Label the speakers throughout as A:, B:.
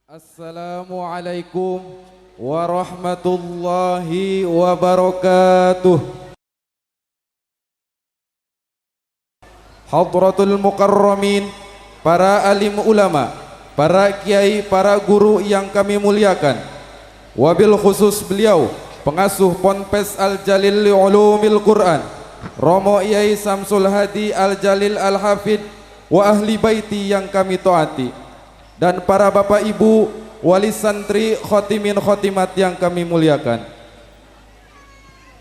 A: Assalamualaikum warahmatullahi wabarakatuh. Hadratul mukarramin, para alim ulama, para kiai, para guru yang kami muliakan. Wabil khusus beliau, pengasuh Ponpes Al-Jalil li Ulumil Quran, Romo Iyai Samsul Hadi Al-Jalil Al-Hafid wa ahli baiti yang kami taati. Dan para bapak ibu, wali santri, khotimin khotimat yang kami muliakan.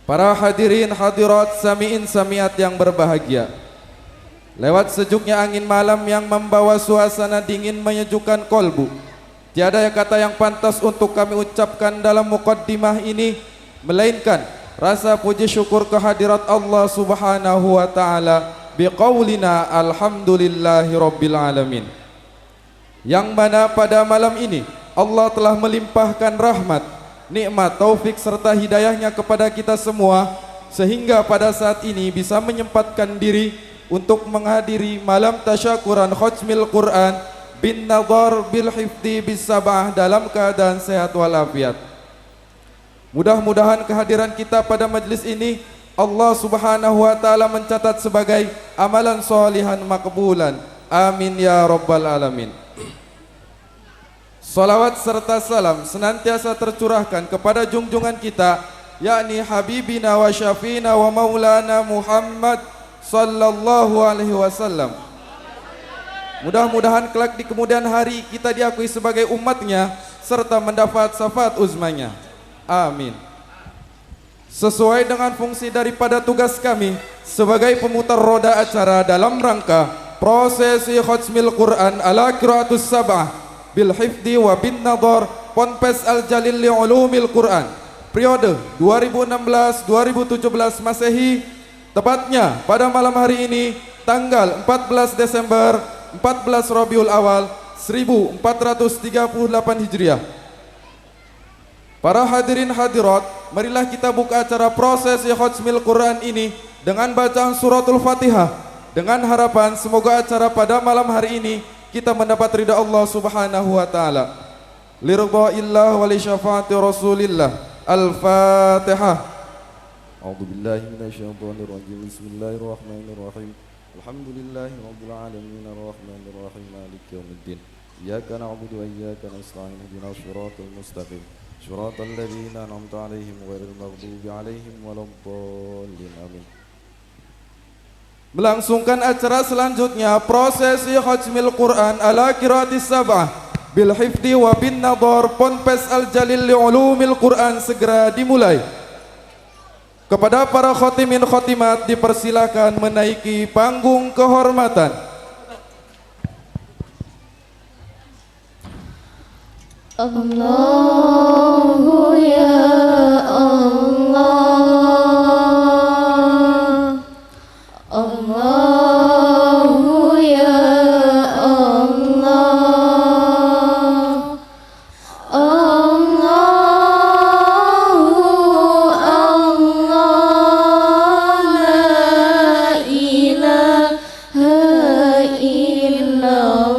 A: Para hadirin hadirat, samiin samiat yang berbahagia. Lewat sejuknya angin malam yang membawa suasana dingin menyejukkan kolbu, tiada kata yang pantas untuk kami ucapkan dalam muqaddimah ini, melainkan rasa puji syukur kehadirat Allah subhanahu wa ta'ala biqaulina alhamdulillahi rabbil alamin, yang mana pada malam ini Allah telah melimpahkan rahmat, nikmat, taufik serta hidayahnya kepada kita semua, sehingga pada saat ini bisa menyempatkan diri untuk menghadiri malam tasyakuran khotmil Quran bin nadhar bil hifdi bis sabah dalam keadaan sehat walafiat. Mudah-mudahan kehadiran kita pada majlis ini Allah subhanahu wa ta'ala mencatat sebagai amalan solihan makbulan. Amin ya rabbal alamin. Salawat serta salam senantiasa tercurahkan kepada junjungan kita, yakni Habibina wa Syafina wa Maulana Muhammad sallallahu alaihi wasallam. Mudah-mudahan kelak di kemudian hari kita diakui sebagai umatnya serta mendapat syafaat uzmanya. Amin. Sesuai dengan fungsi daripada tugas kami sebagai pemutar roda acara dalam rangka prosesi khotmil Quran ala qiraatus sab'ah bil hifdi wa bin nadhar Ponpes Al-Jalil li Ulumil Quran periode 2016-2017 Masehi, tepatnya pada malam hari ini tanggal 14 Desember 14 Rabiul Awal 1438 Hijriah. Para hadirin hadirat, marilah kita buka acara prosesi khotmil Quran ini dengan bacaan suratul Fatihah, dengan harapan semoga acara pada malam hari ini kita mendapat ridha Allah subhanahu wa ta'ala. Liridhaillah wa li syafaati rasulillah. Al-Fatihah. A'udzu billahi minasyaitonir rajim. Bismillahirrahmanirrahim. Alhamdulillahi rabbil alamin arrahmanir rahim maliki yaumiddin. Iyyaka na'budu wa iyyaka nasta'in ihdinas shiratal mustaqim. Shiratal ladzina an'amta 'alaihim ghairil maghdubi 'alaihim waladdallin. Amin. Melangsungkan acara selanjutnya prosesi khotmil Quran ala qiraatis sab'ah bil hifdi wa bin nadhar Ponpes Al-Jalil li Ulumil Quran segera dimulai. Kepada para khotimin khotimat dipersilakan menaiki panggung kehormatan.
B: Allahu ya Allah, Allahu ya Allah, Allahu Allah, la ilaha illallah.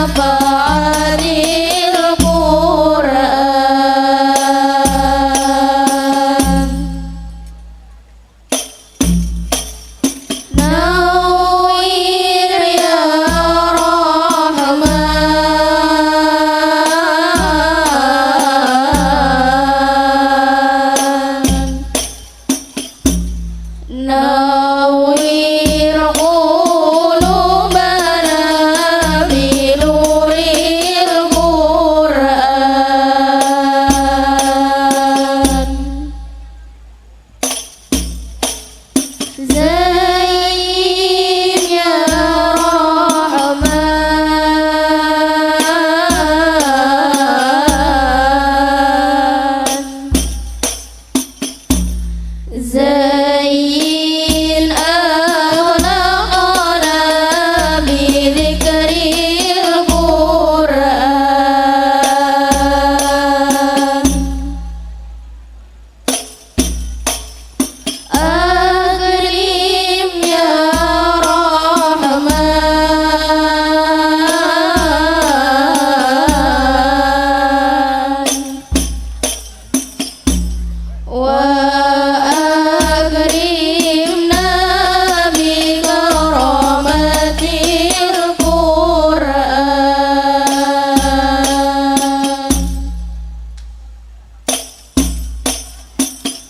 B: syafaat Al-Quran. Nawwir ya Rahman, nawwir qulubana binuril Quran. Zain ya Rahman, zain akhlaqana bidzikril Quran. Akrim ya Rahman, wa akrimna bi karamatil Quran.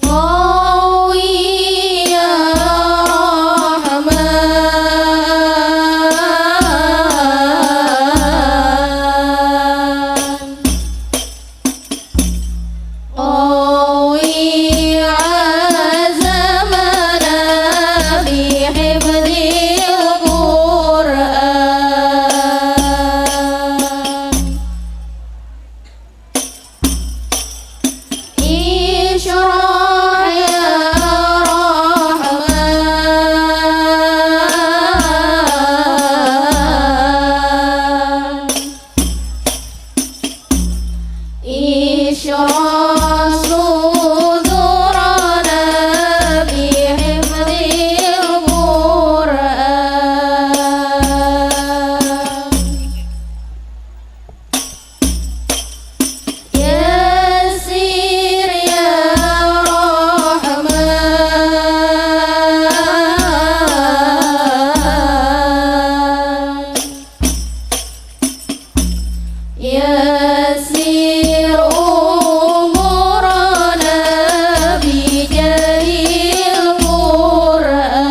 B: Qawi ya Rahman, qawi azamana bihifdzil Quran. Isyrah ya Rahman, isyrah sudurana bihifdzil Quran. Yassir ya Rahman, yassir umurana bijahil Quran.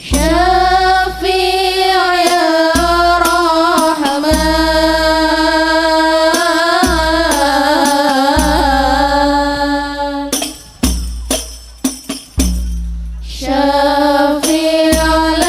B: Syafi' ya Rahman, syafi'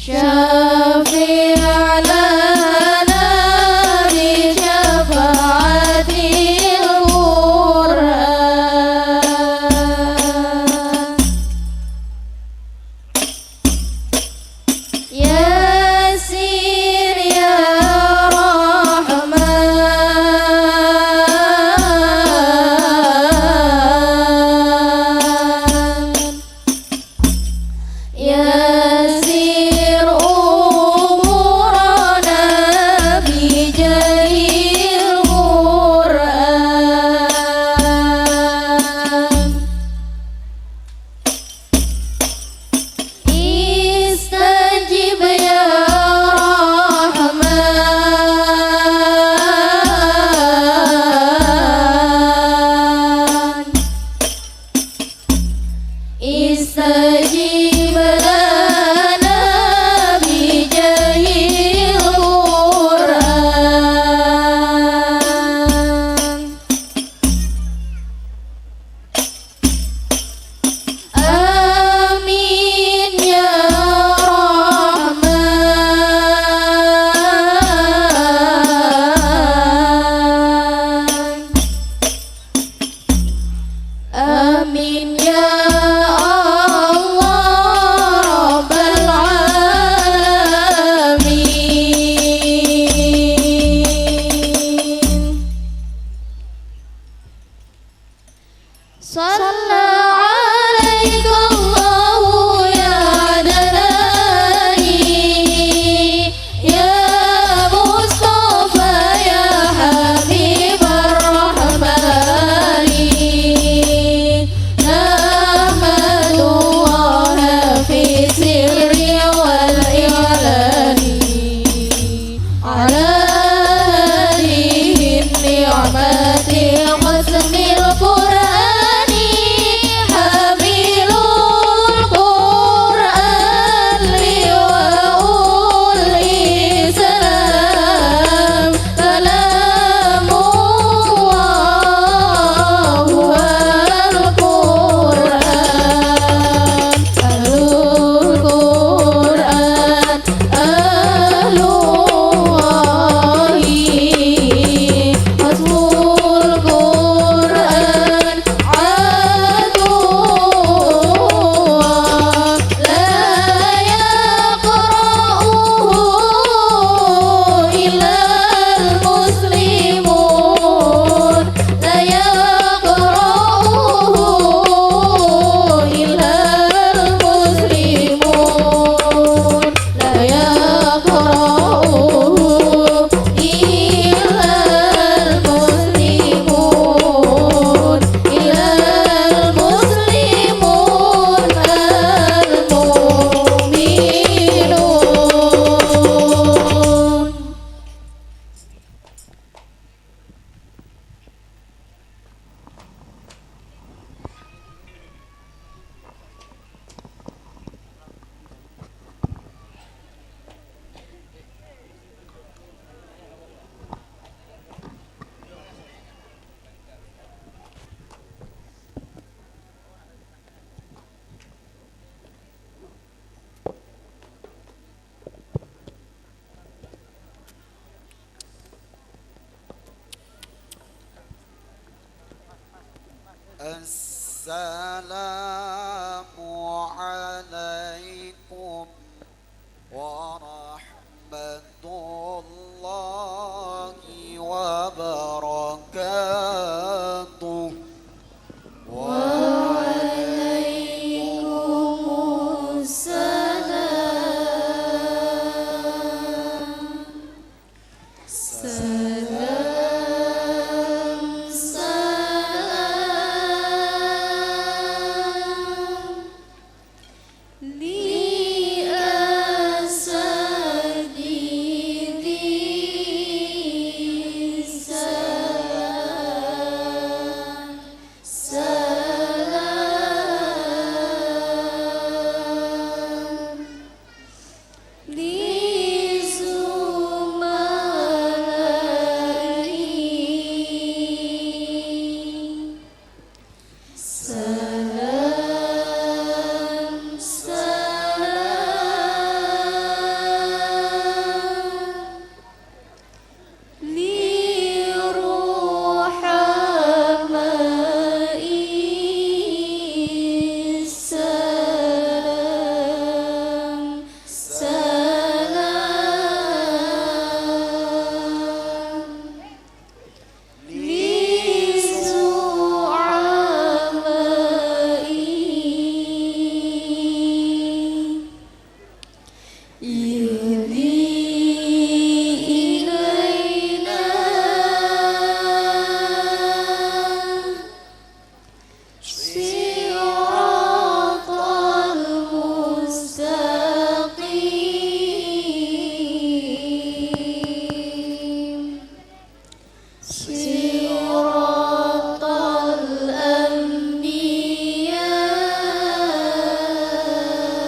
B: شفيع لنا بشفاعة القرآن ياسين يا رحمن يسير أمورنا بجاه القرآن استجب يا رحمن استجب لنا بجاه القرآن آمين يا رحمن آمين يا الله رب العالمين صلى عليك الله يا دلالي يا مصطفى يا حبيب الرحمن نحمد الله في السر والإعلان على هذه النعمة قسم القرآن حبيب القرآن لواء الإسلام كلام الله والقرآن أهل القرآن أهل الله حسب القرآن عدوه لا يقرأه إلا المسلمون لا يقرأه إلا المسلمون لا يقرأه إلا المسلمون إلا المسلمون المؤمنون
C: السلام عليكم ورحمة الله وبركاته
B: وعليكم السلام سلام سلام إهدي إلينا صراط المستقيم صراط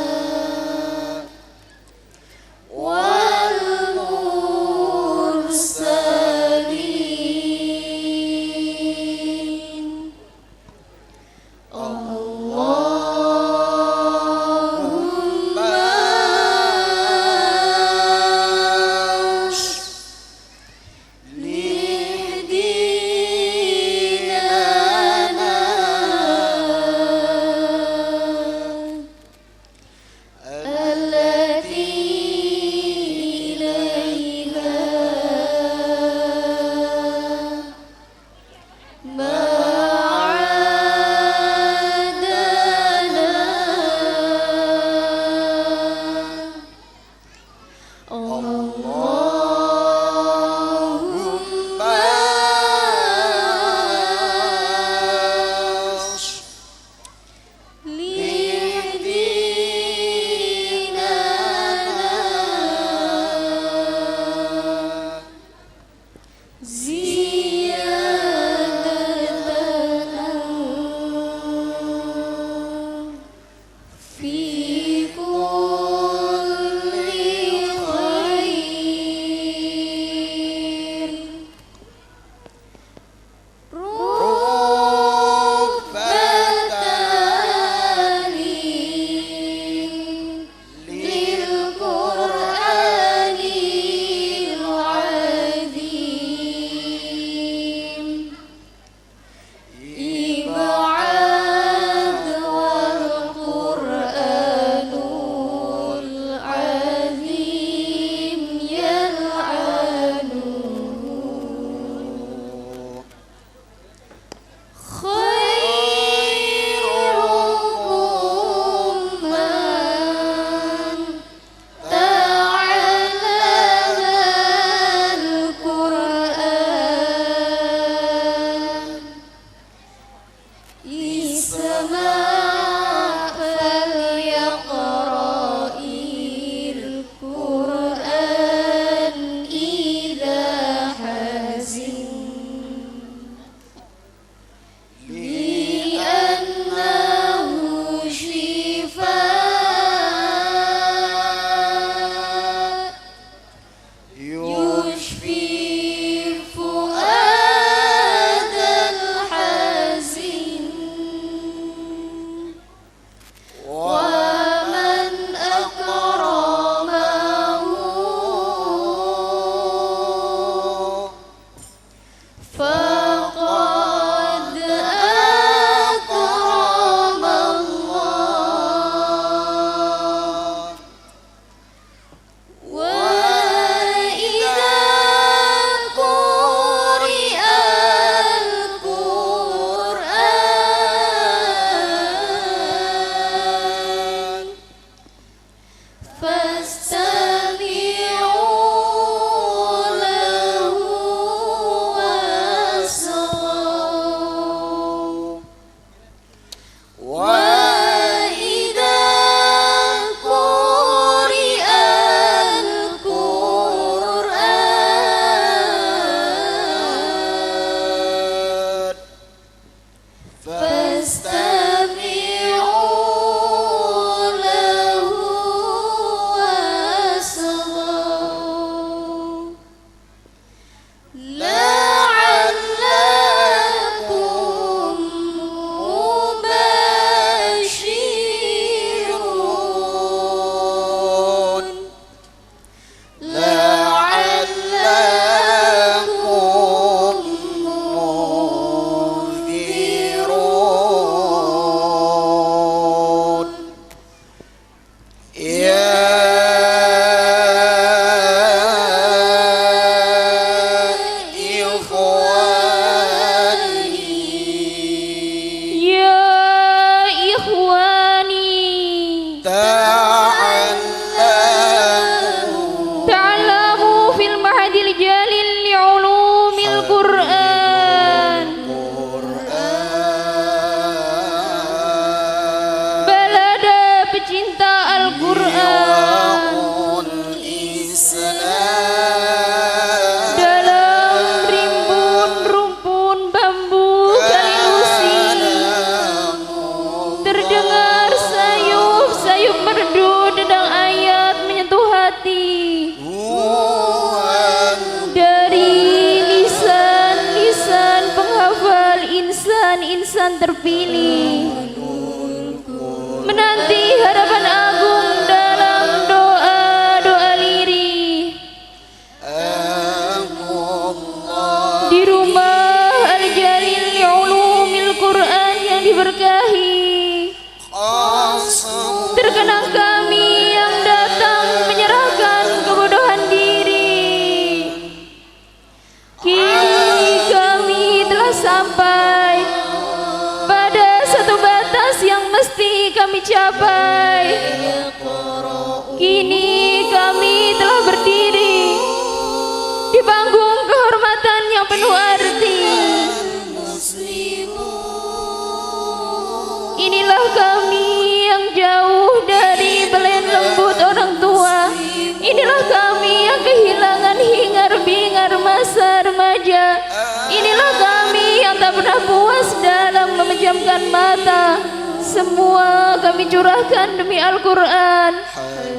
B: الأنبياء والمرسلين اللهم التي إليها معادنا اللهم لدينا زيادة في كل خير ربتان للقرآن العظيم إبعاد والقرآن العظيم يلعنه خيركم من تعلم القرآن اسمع فليقرأ القرآن إذا حزن لأنه شفاء يشفي فؤاد الحزين ومن أكرمه فقد أكرم الله وإذا قرئ القرآن فاستمعوا له واسمعوا وإذا قرئ القرآن فاستمعوا له
D: yang penuh arti. Inilah kami yang jauh dari belen lembut orang tua. Inilah kami yang kehilangan hingar-bingar masa remaja. Inilah kami yang tak pernah puas dalam memejamkan mata. Semua kami curahkan demi Al-Quran.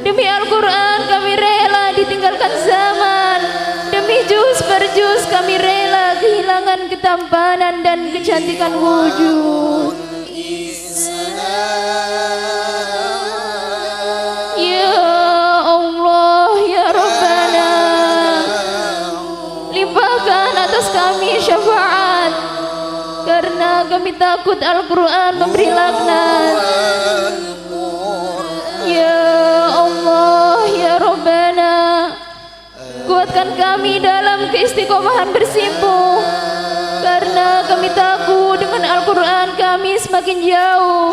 D: Demi Al-Quran kami rela ditinggalkan zaman. Demi juz per juz kami rela kehilangan ketampanan dan kecantikan wujud. Ya Allah, ya Rabbana, limpahkan atas kami syafaat, karena kami takut Al-Quran memberi laknat. Ya Allah, ya Rabbana, kuatkan kami dalam keistiqomahan bersimpuh, karena kami takut dengan Al-Quran kami semakin jauh.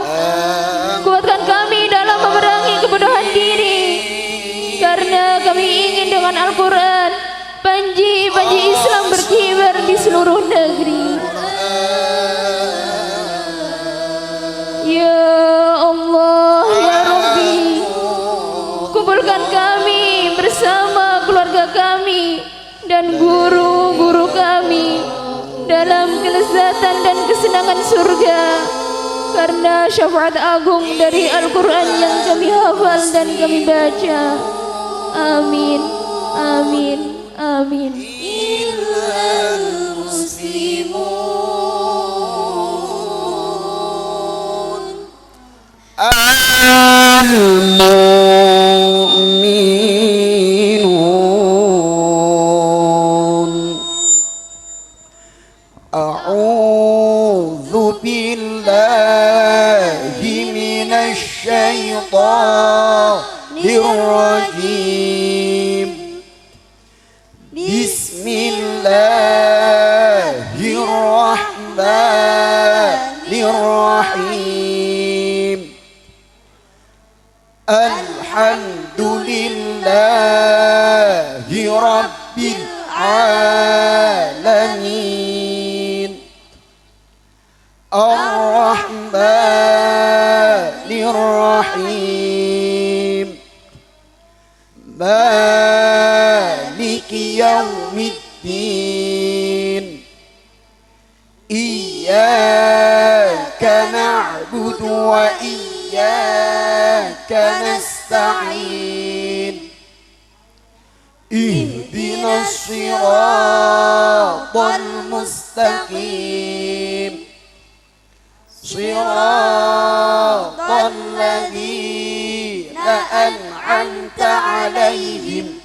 D: Kuatkan kami dalam memerangi kebodohan diri, karena kami ingin dengan Al-Quran panji-panji Islam berkibar di seluruh negeri. Ya Allah, ya Rabbi, kumpulkan kami bersama keluarga kami dan guru-guru kami dalam kelezatan dan kesenangan surga, karena syafaat agung dari Al-Quran yang kami hafal dan kami baca. Amin, amin, amin.
B: Illal muslimun
C: al-mu'minun. A'udzu billahi minasy syaithanir rajim. Bismillahirrahmanirrahim. Alhamdulillahi rabbil alamin. Ar-Rahmanir-Rahim. Maliki yaumiddin. Iyyaka na'budu wa iyyaka nasta'in. Ihdinas siratal mustaqim. Siratal ladzina an'amta 'alaihim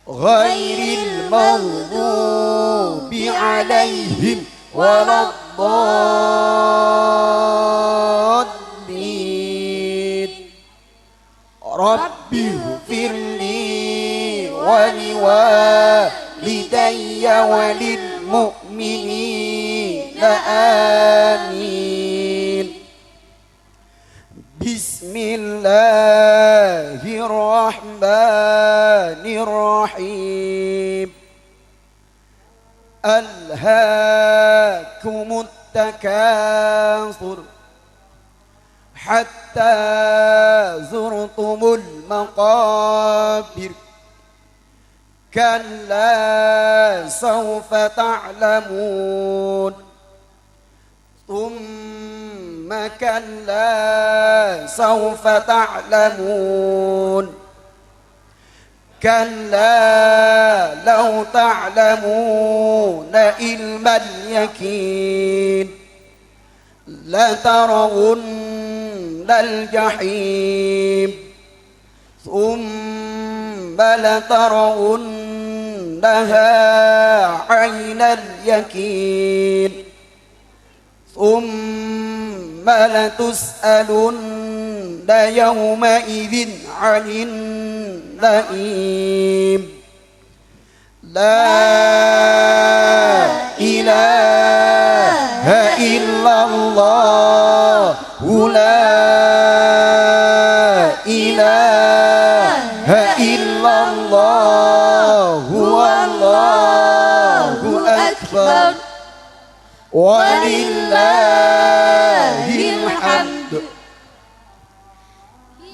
C: ghairil maghdubi 'alaihim waladdallin. Rabbi ighfirli wa liwalidayya wa lil mu'minina amin. Bismillahirrahmanirrahim. Alhaakumut takatsur hatta zurtumul maqabir. Kalla sawfa ta'lamun. Thumma kalla sawfa ta'lamun. Kalla law ta'lamuna ilmal yakin la tarawunnal jahim. Thumma la tarawunnaha 'ainal yakin. Thumma la tus'alunna yawma'idhin 'anil na'im. La ilaha illallah. La ilaha illallah. Wallahu walillahil hamd.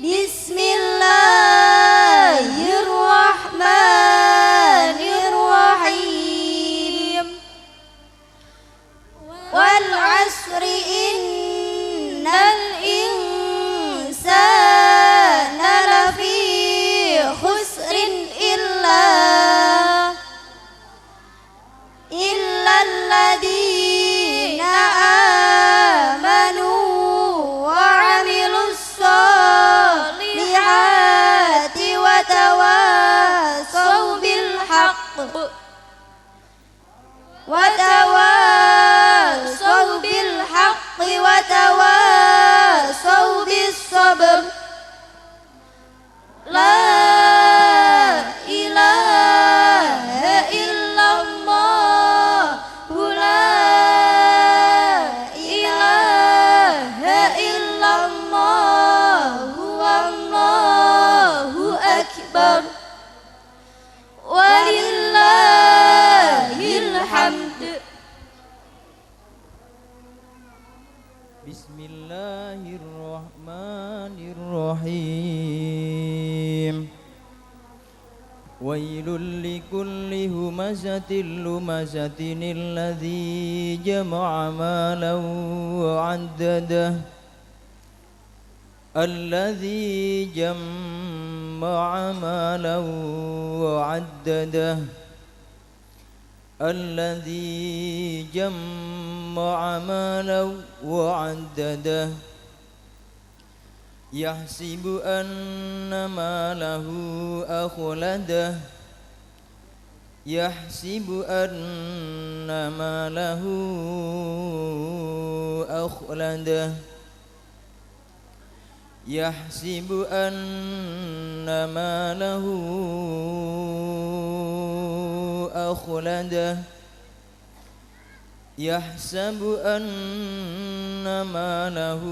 B: Bismillahirrahmanirrahim. Wal asri innal insana lafi khusrin illalladzina amanu wa amilus solihati wa tawasaw bil haqq wa tawasaw bis sabr. La ilaha illallah, la ilaha illallah, wallahu akbar, walillahil hamd.
E: Bismillahirrahmanirrahim. Wailul likulli humazatin lumazatin alladzi jama'a malan wa 'addadah. Alladzi jama'a malan wa 'addadah. Alladzi jama'a malan wa 'addadah. Yahsibu anna malahu akhladah. Yahsibu anna malahu akhladah. Yahsibu anna malahu akhladah. Yahsabu anna malahu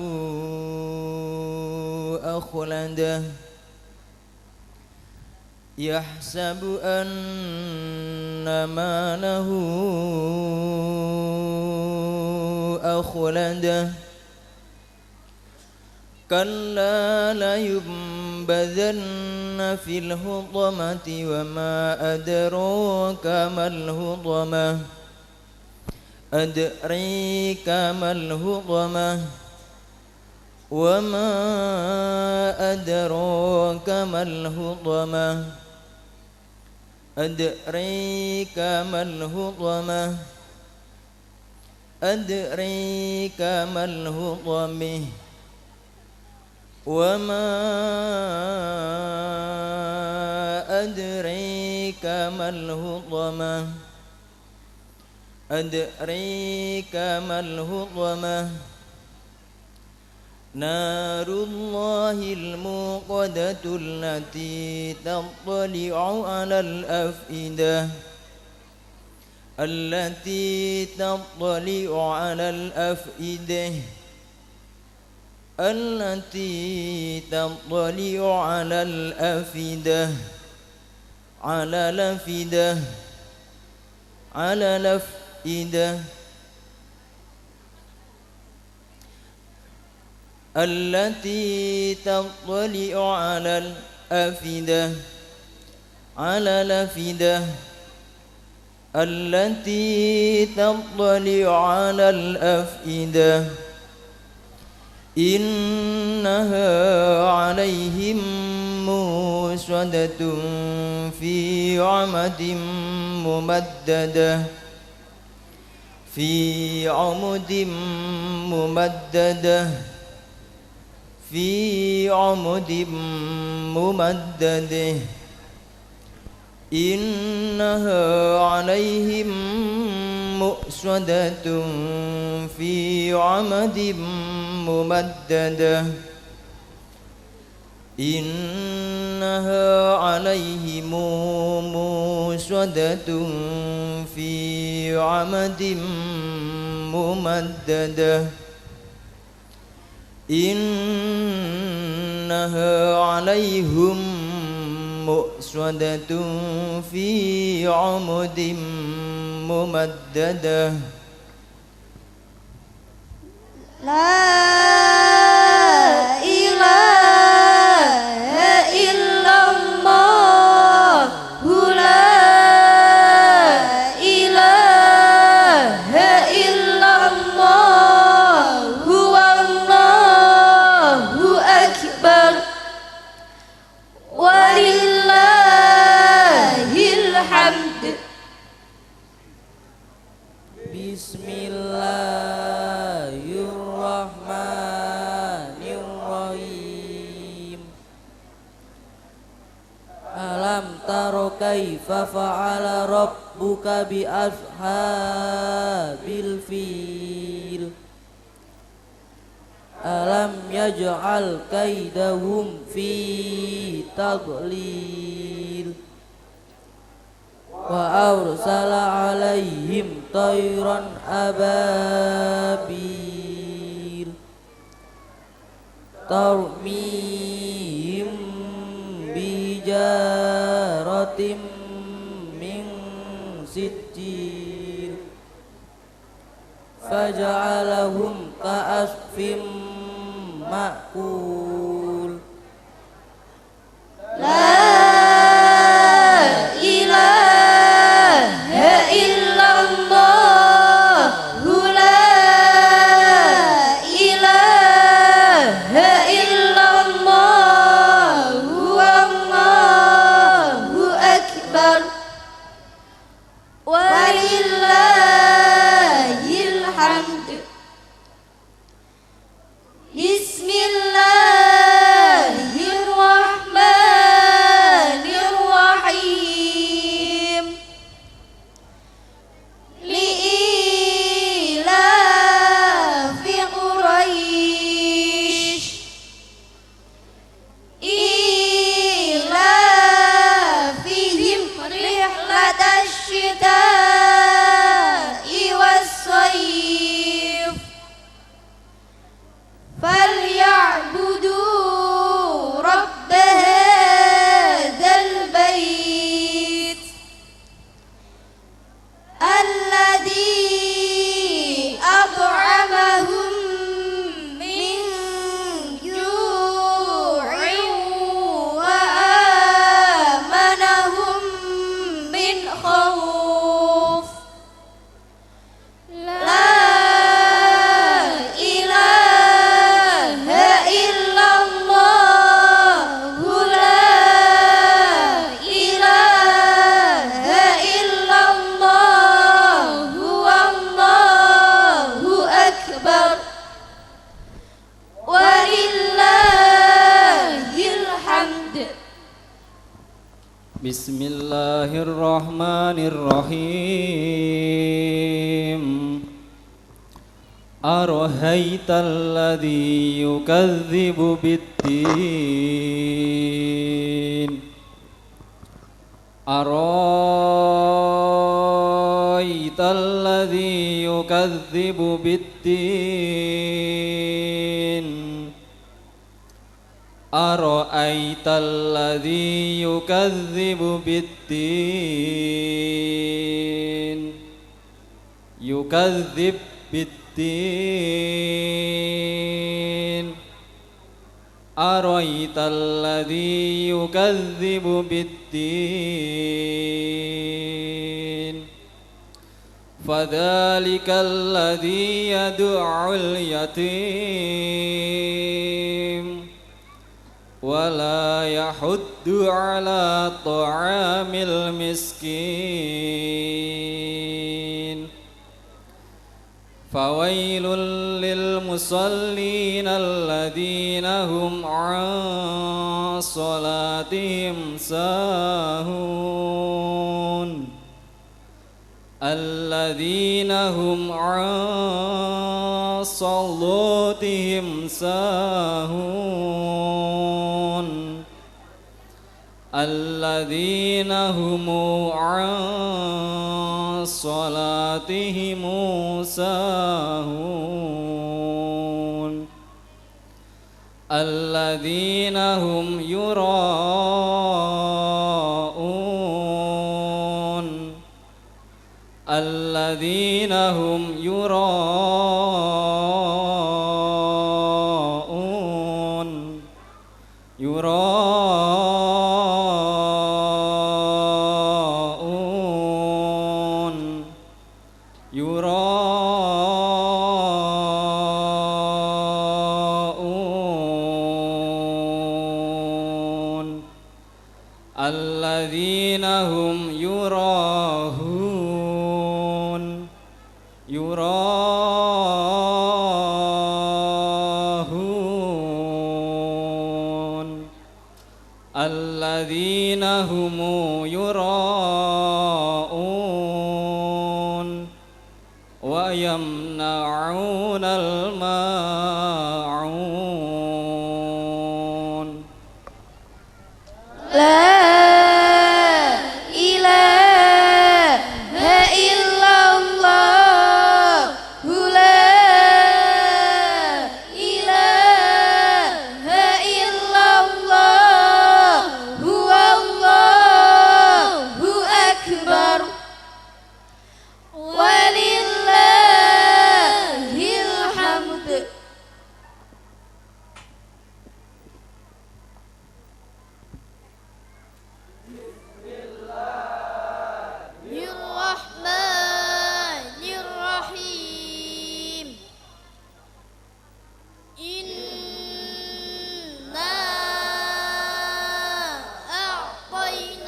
E: akhladah. Yahsabu anna malahu akhladah. Kalla la yunbadhanna fil hutamati wa ma adraka mal hutamah. Adraka mal hutamah. Wa ma adraka mal hutamah. Adraka mal hutamah. Adraka mal hutamah. Wa ma adraka mal hutamah. Adraka mal hutamah. Narullahil muqadatul lati tattali'u 'alal afidah. Allati tattali'u 'alal afidah. Allati tattali'u 'alal afidah. 'alal afidah. 'alal afidah. Allati tattali'u 'alal afidah. 'alal afidah. Allati tattali'u 'alal afidah. Innaha 'alaihim muswadatun fi 'amadin mumaddadah. Fi 'amudin mumaddadah. Fi 'amudin mumaddadah. Innaha 'alaihim muswadatun fi 'amadin mumaddadah. Innaha 'alaihim muswadatun fi 'amadin mumaddadah. Innaha 'alaihim muswadatun fi 'amadin mumaddadah.
B: La ilaha illallah, la ilaha illallah, Allahu akbar, walillahil hamd.
E: Bismillahirrahmanirrahim. Alam taro kaifa fa'ala rabbuka bi ashabil fil. Alam yaj'al kaidahum fi tadlil. Wa arsala alaihim tayran ababil tarmihim bijaratim min sijil faja'alahum ka'asfim ma'kul.
B: La ilaha illallah, la ilaha illallah, Allahu akbar, walillahil hamd. Bismillahirrahmanirrahim. Li'ilafi Quraisy ilafihim rihlatasy syita'i was-sayf falyabudu rabb hadzal bait alladzi at'amahum min ju'in wa amanahum min khauf. La ilaha illallah, la ilaha illallah, Allahu akbar, walillahil hamd.
E: Bismillahirrahmanirrahim. Arahaital ladzi yukadzibu biddin. Arahaital ladzi yukadzibu biddin. Ara'aital ladzi yukadzibu biddin. Yukadzib biddin. Ara'aital ladzi yukadzibu biddin. Fadzalikal ladzi yad'ul yatim wala yahuddu ala ta'amil miskin. Fawailul lil musallin alladhina hum an salatihim sahun. Alladhina hum an salatihim sahun. Alladhina hum an salatihim sahun. Alladhina hum yura'un. Alladhina hum yura'un. الذين هم يراهون الذين هم يراءون ويمنعون الماعون
B: لا إله إلا الله لا إله إلا الله هو الله أكبر ولله الحمد. الرحمن الرحيم إنا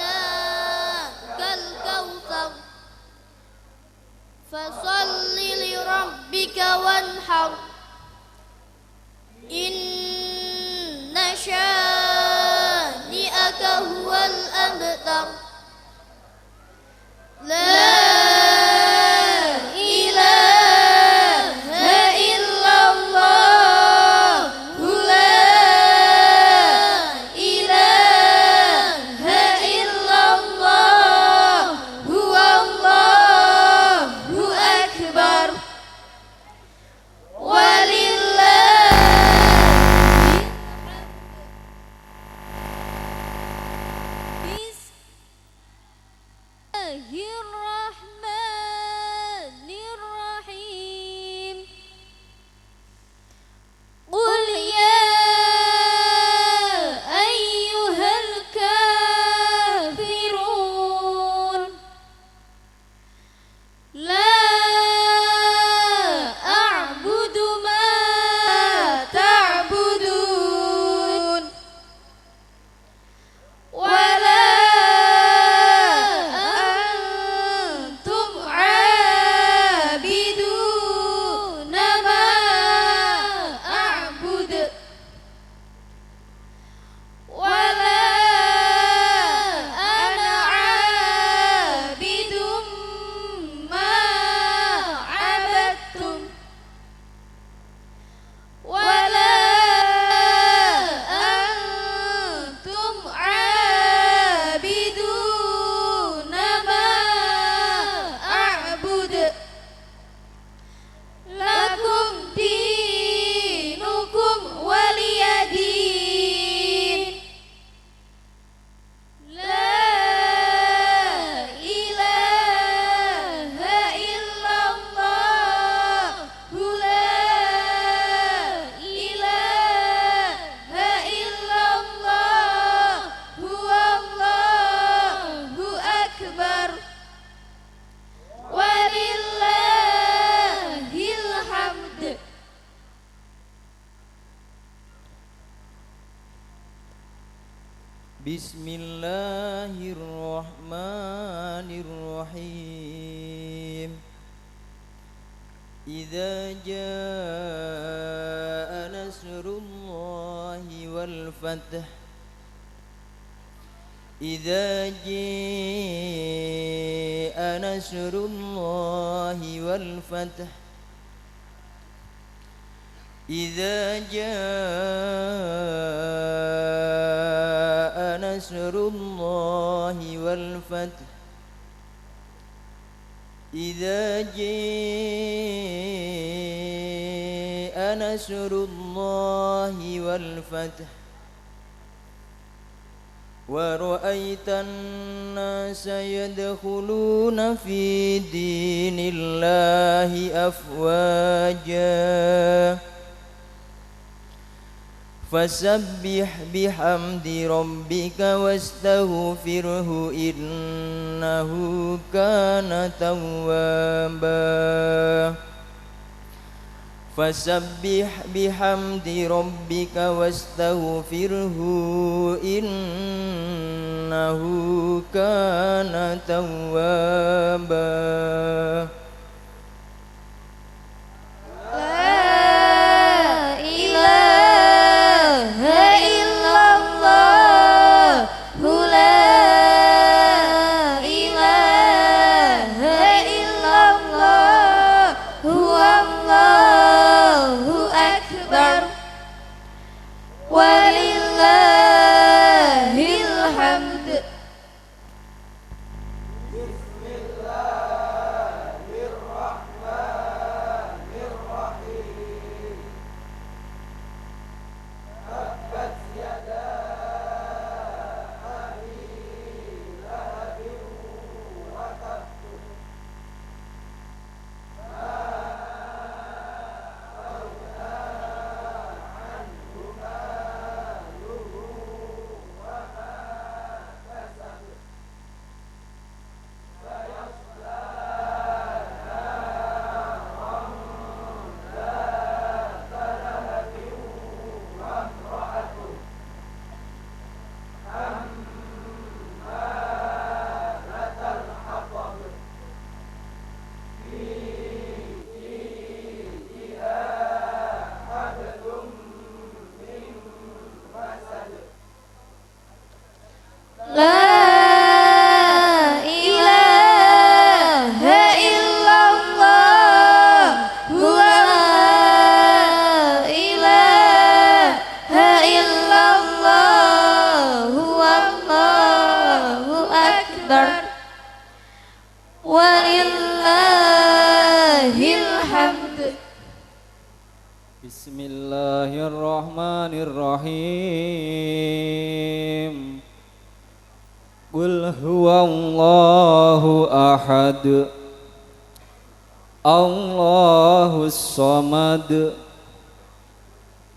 B: أعطيناك الكوثر فصل لربك وانحر إن شانئك هو الأبتر. لا إله إلا الله لا إله إلا الله هو الله أكبر ولله الرحمن الرحيم قل يا أيها الكافرون لا أعبد ما تعبدون ولا أنتم عابدون ما أعبد ولا أنا عابد ما عبدتم ولا أنتم عابدون ما أعبد لكم دينكم ولي دين. لا إله إلا الله لا إله إلا الله هو الله أكبر ولله الحمد.
E: بسم الله الرحمن الرحيم إذا جاء نصر الله والفتح إذا جاء نصر الله والفتح إذا جاء نصر الله والفتح إذا جاء نصر الله والفتح ورأيت الناس يدخلون في دين الله أفواجا فسبح بحمد ربك واستغفره إنه كان توابا فسبح بحمد ربك واستغفره إنه كان توابا
F: Bismillahirrahmanirrahim. Qul huwallahu ahad, Allahus samad,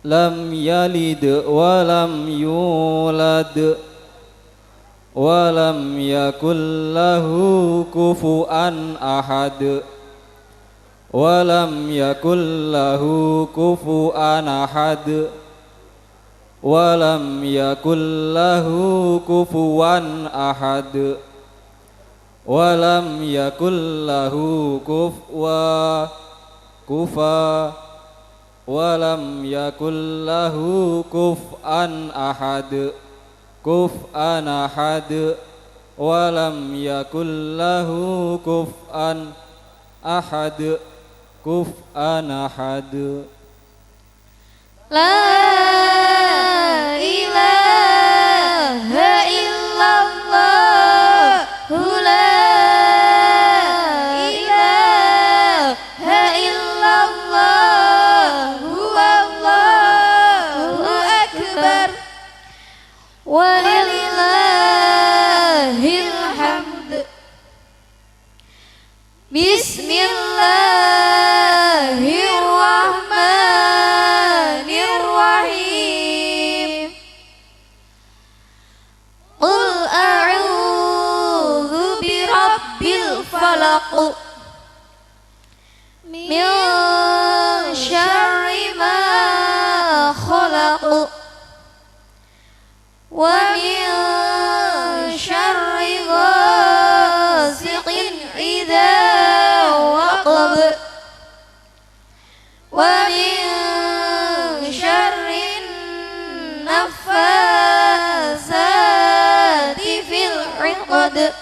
F: lam yalid wa lam yulad wa lam yakul lahu kufuwan ahad. Walam yakul lahu kufuwan ahad. Walam yakul lahu kufuwan ahad. Walam yakul lahu walam yakul lahu kuf'an ahad. Kuf'an ahad. Walam yakul lahu kuf'an ahad. Kuf'an ahad.
B: La ilaha illallah, la ilaha illallah, Allahu akbar, walillahil hamd. Bismillahirrahmanirrahim. Qul a'udzu birabbil falaq min syarri ma khalaq wa min syarri ghasiqin idza waqab wa min syarrin naffasati fil 'uqad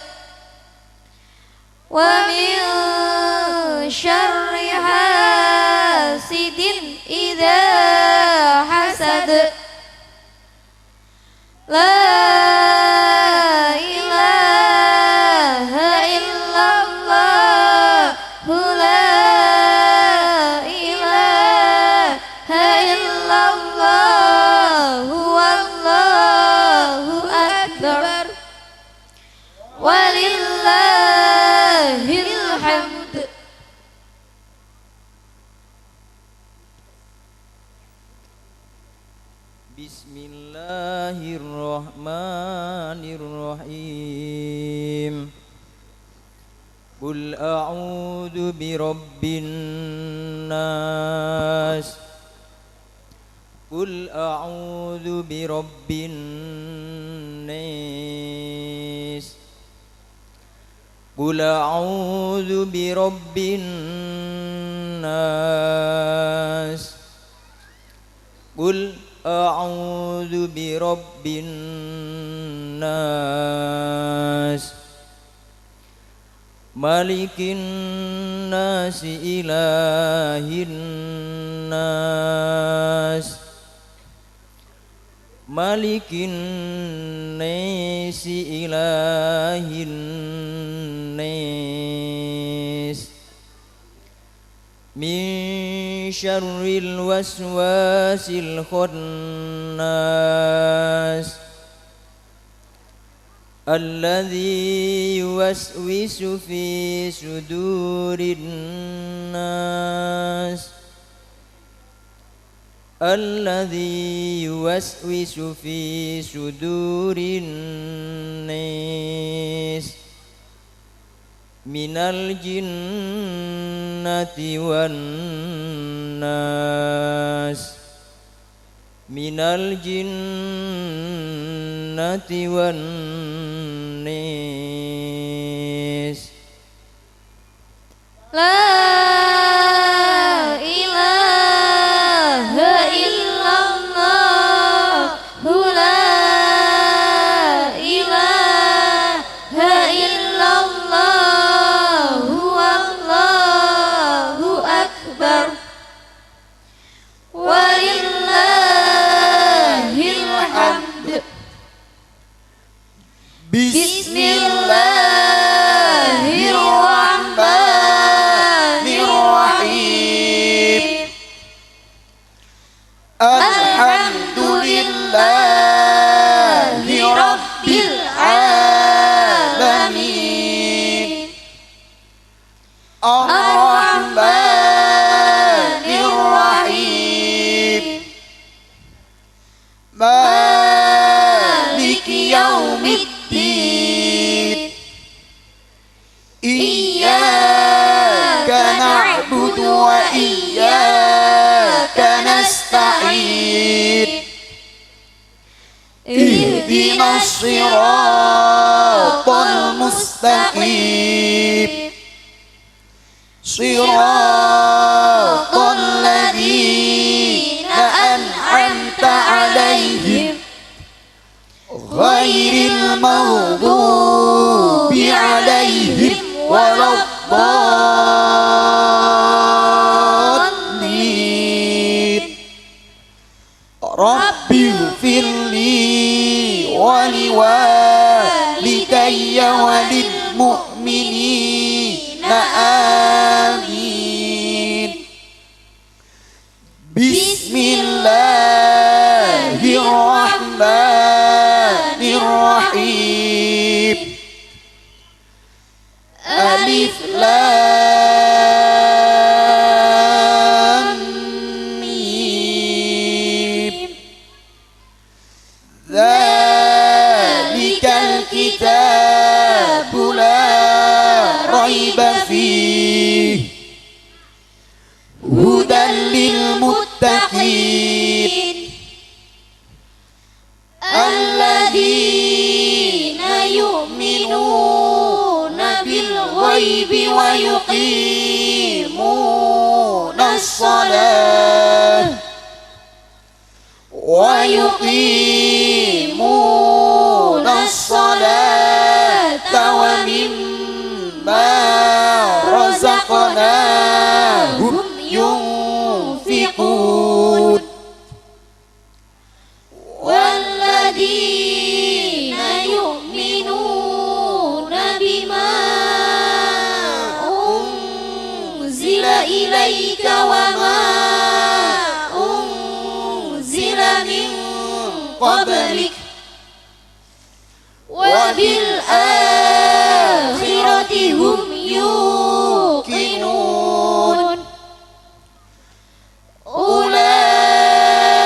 B: wa min syarri hasidin idza hasad. La ilaha illallah, la ilaha illallah, Allahu akbar, walillahil hamd.
E: Bismillahirrahmanirrahim. Qul a'udzu birabbin الناس قل أعوذ برب الناس قل أعوذ برب الناس قل أعوذ برب الناس ملك الناس إله الناس ملك الناس إله الناس من شر الوسواس الخناس الذي يوسوس في صدور الناس الذي يوسوس في صدور الناس من الجنة والناس من الجنة والناس
B: لا إله إلا الله لا إله إلا الله والله أكبر ولله الحمد بسم الله الرحمن الرحيم
C: الحمد لله رب العالمين الرحمن الرحيم مالك يوم الدين إياك نعبد وإياك نستعين اهدنا الصراط المستقيم صراط الذين أنعمت عليهم غير المغضوب عليهم ولا الضالين رب اغفر لي ولوالدي وللمؤمنين آمين بسم الله الرحمن الرحيم ألف لام ميم ذلك الكتاب لا ريب فيه هدى للمتقين الذين يؤمنون بالغيب ويقيمون الصلاة ومما رزقناهم ينفقون والذين يؤمنون بما أنزل إليك وما أنزل من قبلك وبالآخرة هم يوقنون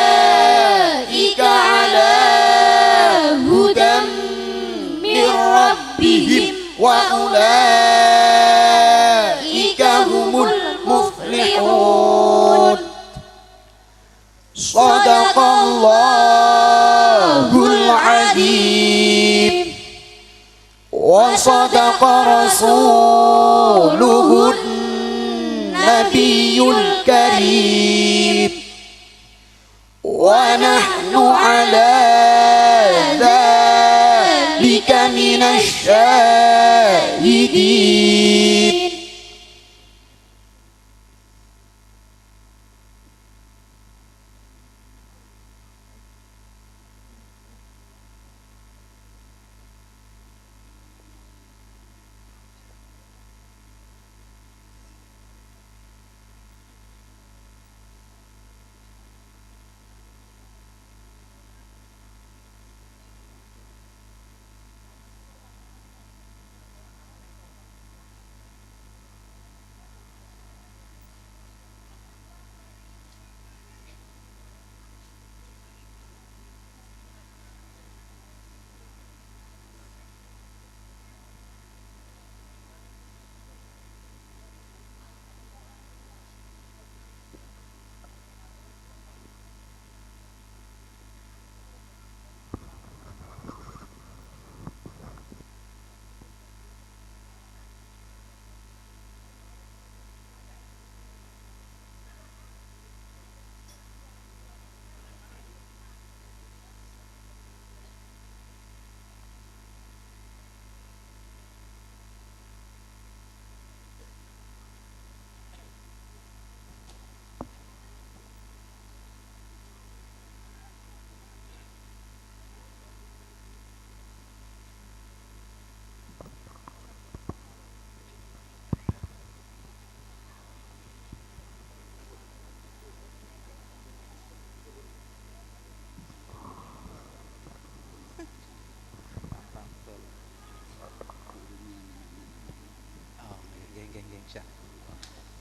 C: أولئك على هدى من ربهم وأولئك هم المفلحون
B: Sadaqallahul Azim wa sadaqa rasuluhun nabiyul karim wa nahnu ala dzalika minasy syahidin.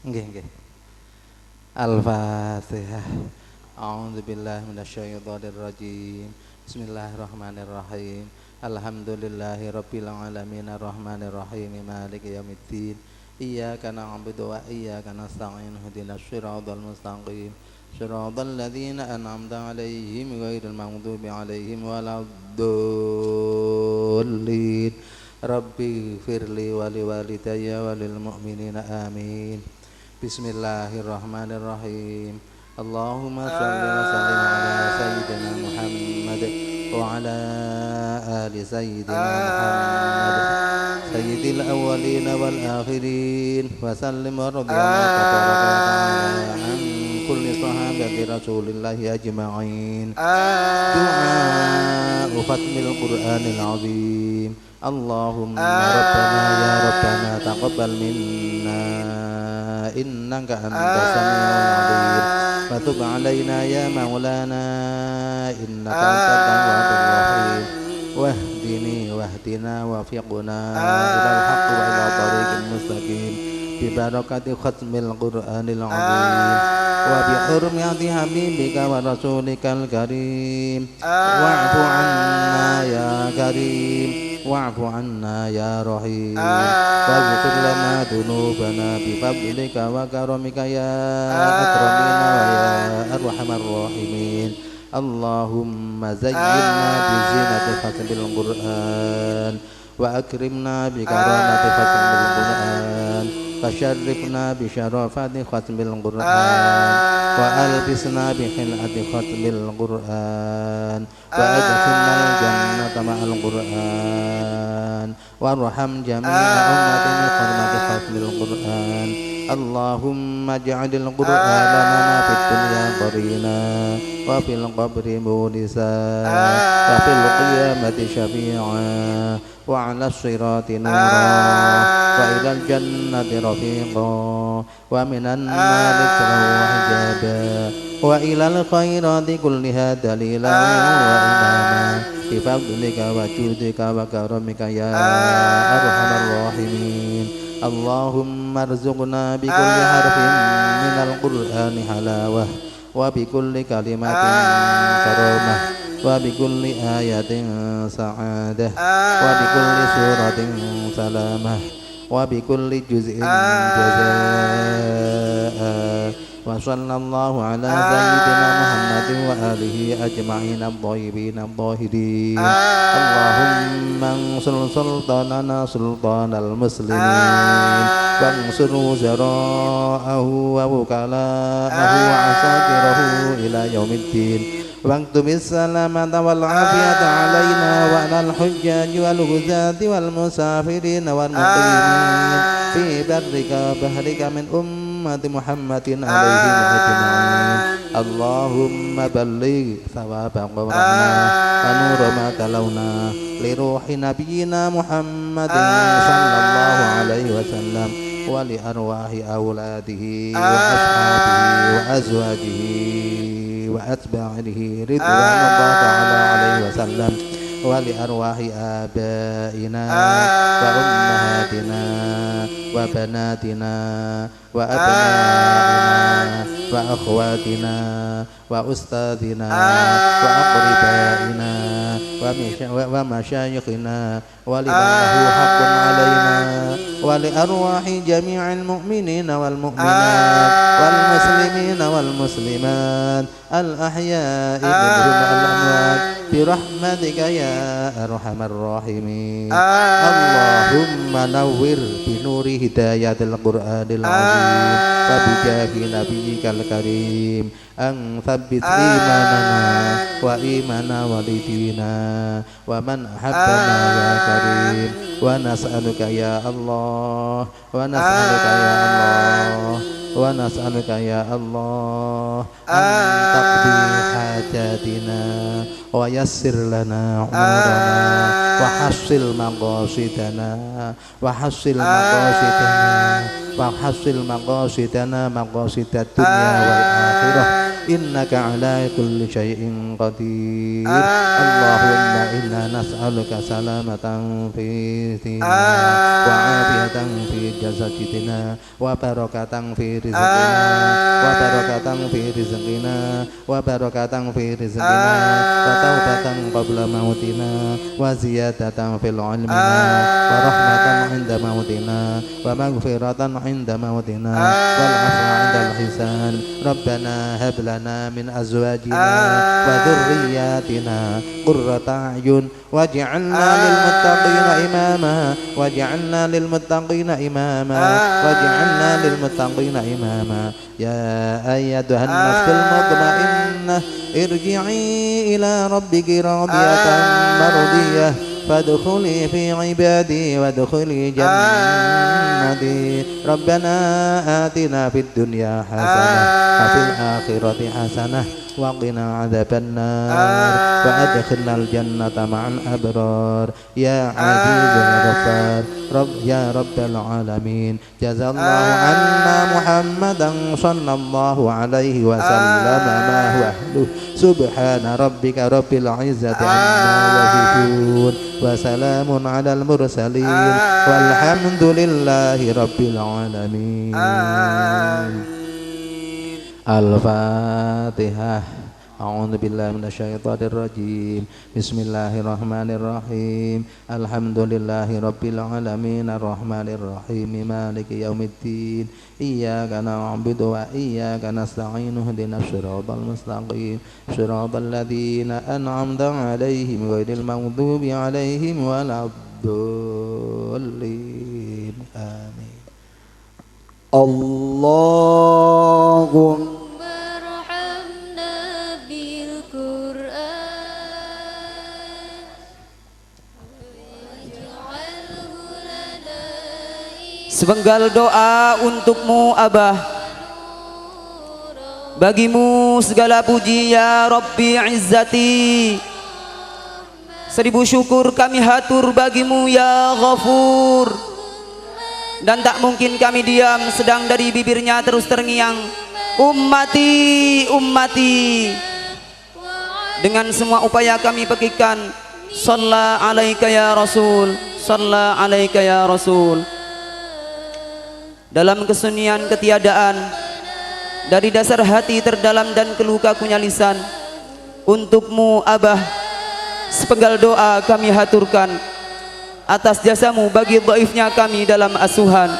G: Nggih. Al-Fatihah. A'udzubillahi minasyaitonir rajim. Bismillahirrahmanirrahim. Alhamdulillahirabbil alamin arrahmanir rahim maliki yaumiddin. Iyyaka na'budu wa iyyaka nasta'in ihdinas siratal mustaqim. Siratal ladzina an'amta 'alaihim ghairil maghdubi 'alaihim waladdallin. Rabbi firli wa liwalidayya wa lil mu'minina amin. Bismillahirrahmanirrahim. Allahumma shalli wa sallim ala sayyidina Muhammad wa ala ali sayyidina Muhammad sayyidil awwalin wal akhirin wa sallim wa radiyallahu ta'ala an kulli sahabati rasulillahi ajma'in. Du'a khatmil Qur'anil azim. Allahumma rabbana taqabbal minna innaka antas samiul alim wa tub alaina ya maulana innaka antat tawwabur rahim wahdina wafiqna ilal haqq wa ila tariqil mustaqim bi barakati khatmil Qur'anil azim wa bi hurmati habibika wa rasulikal karim wa'fu anna ya karim wa'fu anna ya rahim waghfir lana dhunubana bi fadlika wa karamika ya akramina wa ya arhamar rahimin. Allahumma zayyinna bi zinati khatmil Qur'an wa akrimna bi karamati khatmil Qur'an fasharrifna bi syarafati khatmil Qur'an wa albisna bi khilati khatmil Qur'an wa adkhilna al-jannata ma'al Qur'an warham jami'a ummati bi hurmati khatmil Qur'an. Allahumma ja'alil Qur'ana lana fid dunya qarina wa fil qabri munisa wa fil qiyamati syafi'a wa 'ala sirati nura wa ilal jannati rafiqa wa minan nari hijaba wa ilal khairati kulliha dalila wa imama bi fadlika wa judika wa karamika ya arhamar rahimin. Allahumma arzuqna bi kulli harfin minal Qur'ani halawah wa bi kulli kalimatin karamah wa bi kulli ayatin sa'adah wa bi kulli suratin salamah wa bi kulli juz'in jazaa وصلى الله على سيدنا محمد وآله أجمعين الطيبين الطاهرين اللهم انصر سلطاننا سلطان المسلمين وانصر وزراءه ووكلاءه وعساكره إلى يوم الدين واكتب السلامة والعافية علينا وعلى الحجاج والغزاة والمسافرين والمقيمين في برك وبحرك من أمة محمد عليهم أجمعين اللهم بلغ ثواب قولنا ونور ما تلونا لروح نبينا محمد صلى الله عليه وسلم ولأرواح أولاده وأصحابه وأزواجه وأتباعه رضوان الله تعالى عليه وسلم ولأرواح آبائنا وأمهاتنا وبناتنا وأبنائنا وأخواتنا وأستاذنا وأقربائنا ومشايخنا ولمن له حق علينا ولأرواح جميع المؤمنين والمؤمنات والمسلمين والمسلمات الأحياء منهم والأموات برحمتك يا أرحم الراحمين اللهم نور بنور هداية القرآن العظيم وبجاه نبيك الكريم أن ثبت إيماننا وإيمان والدينا ومن أحبنا يا كريم ونسألك يا الله ونسألك يا الله ونسألك يا الله أن تقضي حاجاتنا ويسر لنا أمورنا وحصل مقاصدنا وحصل مقاصدنا وحصل مقاصدنا مقاصد الدنيا والآخرة إنك على كل شيء قدير اللهم إنا نسألك سلامة في ديننا وعافية في جسدنا وبركة في رزقنا وبركة في رزقنا وبركة في رزقنا وتوبة قبل موتنا وزيادة في علمنا ورحمة عند موتنا ومغفرة عند موتنا والعفو عند الحساب ربنا هب لنا من أزواجنا وذرياتنا قرة أعين واجعلنا للمتقين إماما واجعلنا للمتقين إماما واجعلنا للمتقين إماما يا أيتها النفس المطمئنة ارجعي إلى ربك راضية مرضية فادخلي في عبادي وادخلي جنتي ربنا آتنا في الدنيا حسنة وفي الآخرة حسنة وقنا عذاب النار وأدخلنا الجنة مع الأبرار يا عزيز الغفار يا رب العالمين جزا الله عنا محمدا صلى الله عليه وسلم ما هو أهله سبحان ربك رب العزة عما يصفون وسلام على المرسلين والحمد لله رب العالمين الفاتحة أعوذ بالله من الشيطان الرجيم بسم الله الرحمن الرحيم الحمد لله رب العالمين الرحمن الرحيم مالك يوم الدين إياك نعبد وإياك نستعين اهدنا الصراط المستقيم صراط الذين أنعمت عليهم غير المغضوب عليهم ولا الضالين آمين
B: اللهم
H: sepenggal doa untukmu Abah, bagimu segala puji ya Rabbi Izzati, seribu syukur kami hatur bagimu ya Ghafur, dan tak mungkin kami diam sedang dari bibirnya terus terngiang ummati ummati. Dengan semua upaya kami pekikan shalla alaika ya Rasul, shalla alaika ya Rasul. Dalam kesunyian ketiadaan, dari dasar hati terdalam dan kelukakunya lisan, untukmu Abah sepenggal doa kami haturkan atas jasamu bagi dhaifnya kami dalam asuhan.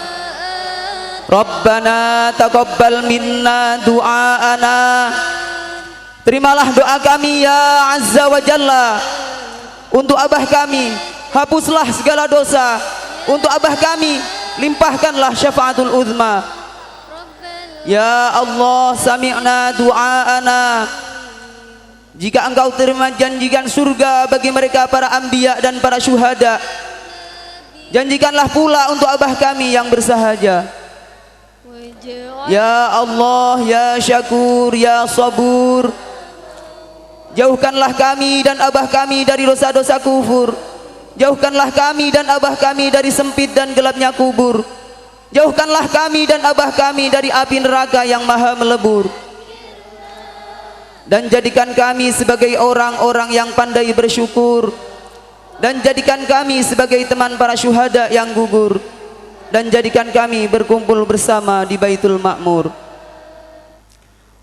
H: Rabbana taqabbal minna du'aana. Terimalah doa kami ya Azza wa Jalla. Untuk abah kami hapuslah segala dosa. Untuk abah kami limpahkanlah syafaatul uzma. Ya Allah, sami'na du'aana. Jika engkau terima janjikan surga bagi mereka para anbiya dan para syuhada, janjikanlah pula untuk abah kami yang bersahaja. Ya Allah, ya Syakur, ya Sabur, jauhkanlah kami dan abah kami dari dosa-dosa kufur. Jauhkanlah kami dan abah kami dari sempit dan gelapnya kubur. Jauhkanlah kami dan abah kami dari api neraka yang maha melebur. Dan jadikan kami sebagai orang-orang yang pandai bersyukur. Dan jadikan kami sebagai teman para syuhada yang gugur. Dan jadikan kami berkumpul bersama di Baitul Ma'mur.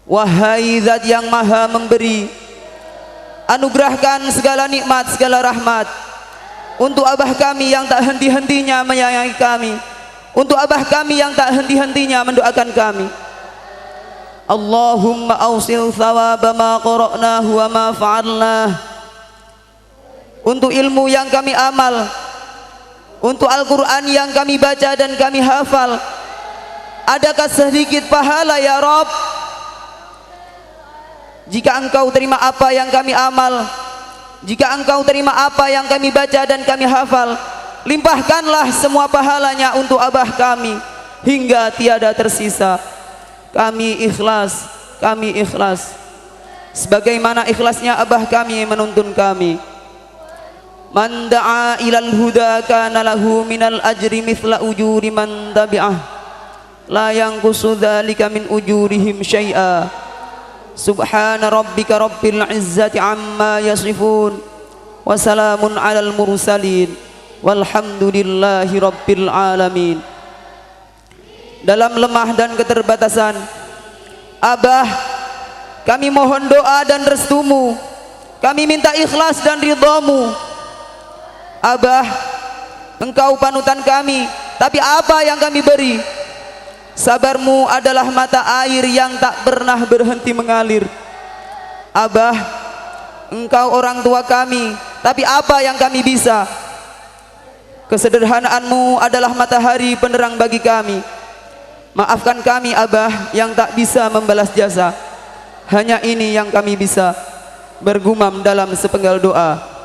H: Wahai Zat yang maha memberi, anugerahkan segala nikmat, segala rahmat untuk abah kami yang tak henti-hentinya menyayangi kami, untuk abah kami yang tak henti-hentinya mendoakan kami. Allahumma awsil thawaba ma qara'nahu wa ma fa'alnah. Untuk ilmu yang kami amal, untuk Al-Quran yang kami baca dan kami hafal, adakah sedikit pahala ya Rabb? Jika engkau terima apa yang kami amal, jika engkau terima apa yang kami baca dan kami hafal, limpahkanlah semua pahalanya untuk abah kami hingga tiada tersisa. Kami ikhlas sebagaimana ikhlasnya abah kami menuntun kami. Man da'a ilal huda kana lahu minal ajri mithla ujuri man tabi'ah la yanqusu dzalika min ujurihim syai'a. Subhana rabbika rabbil izzati amma yasifun wa salamun alal mursalin walhamdulillahi rabbil alamin. Dalam lemah dan keterbatasan abah, kami mohon doa dan restumu. Kami minta ikhlas dan ridhamu. Abah, engkau panutan kami, tapi apa yang kami beri? Sabarmu adalah mata air yang tak pernah berhenti mengalir. Abah, engkau orang tua kami, tapi apa yang kami bisa? Kesederhanaanmu adalah matahari penerang bagi kami. Maafkan kami abah yang tak bisa membalas jasa. Hanya ini yang kami bisa, bergumam dalam sepenggal doa.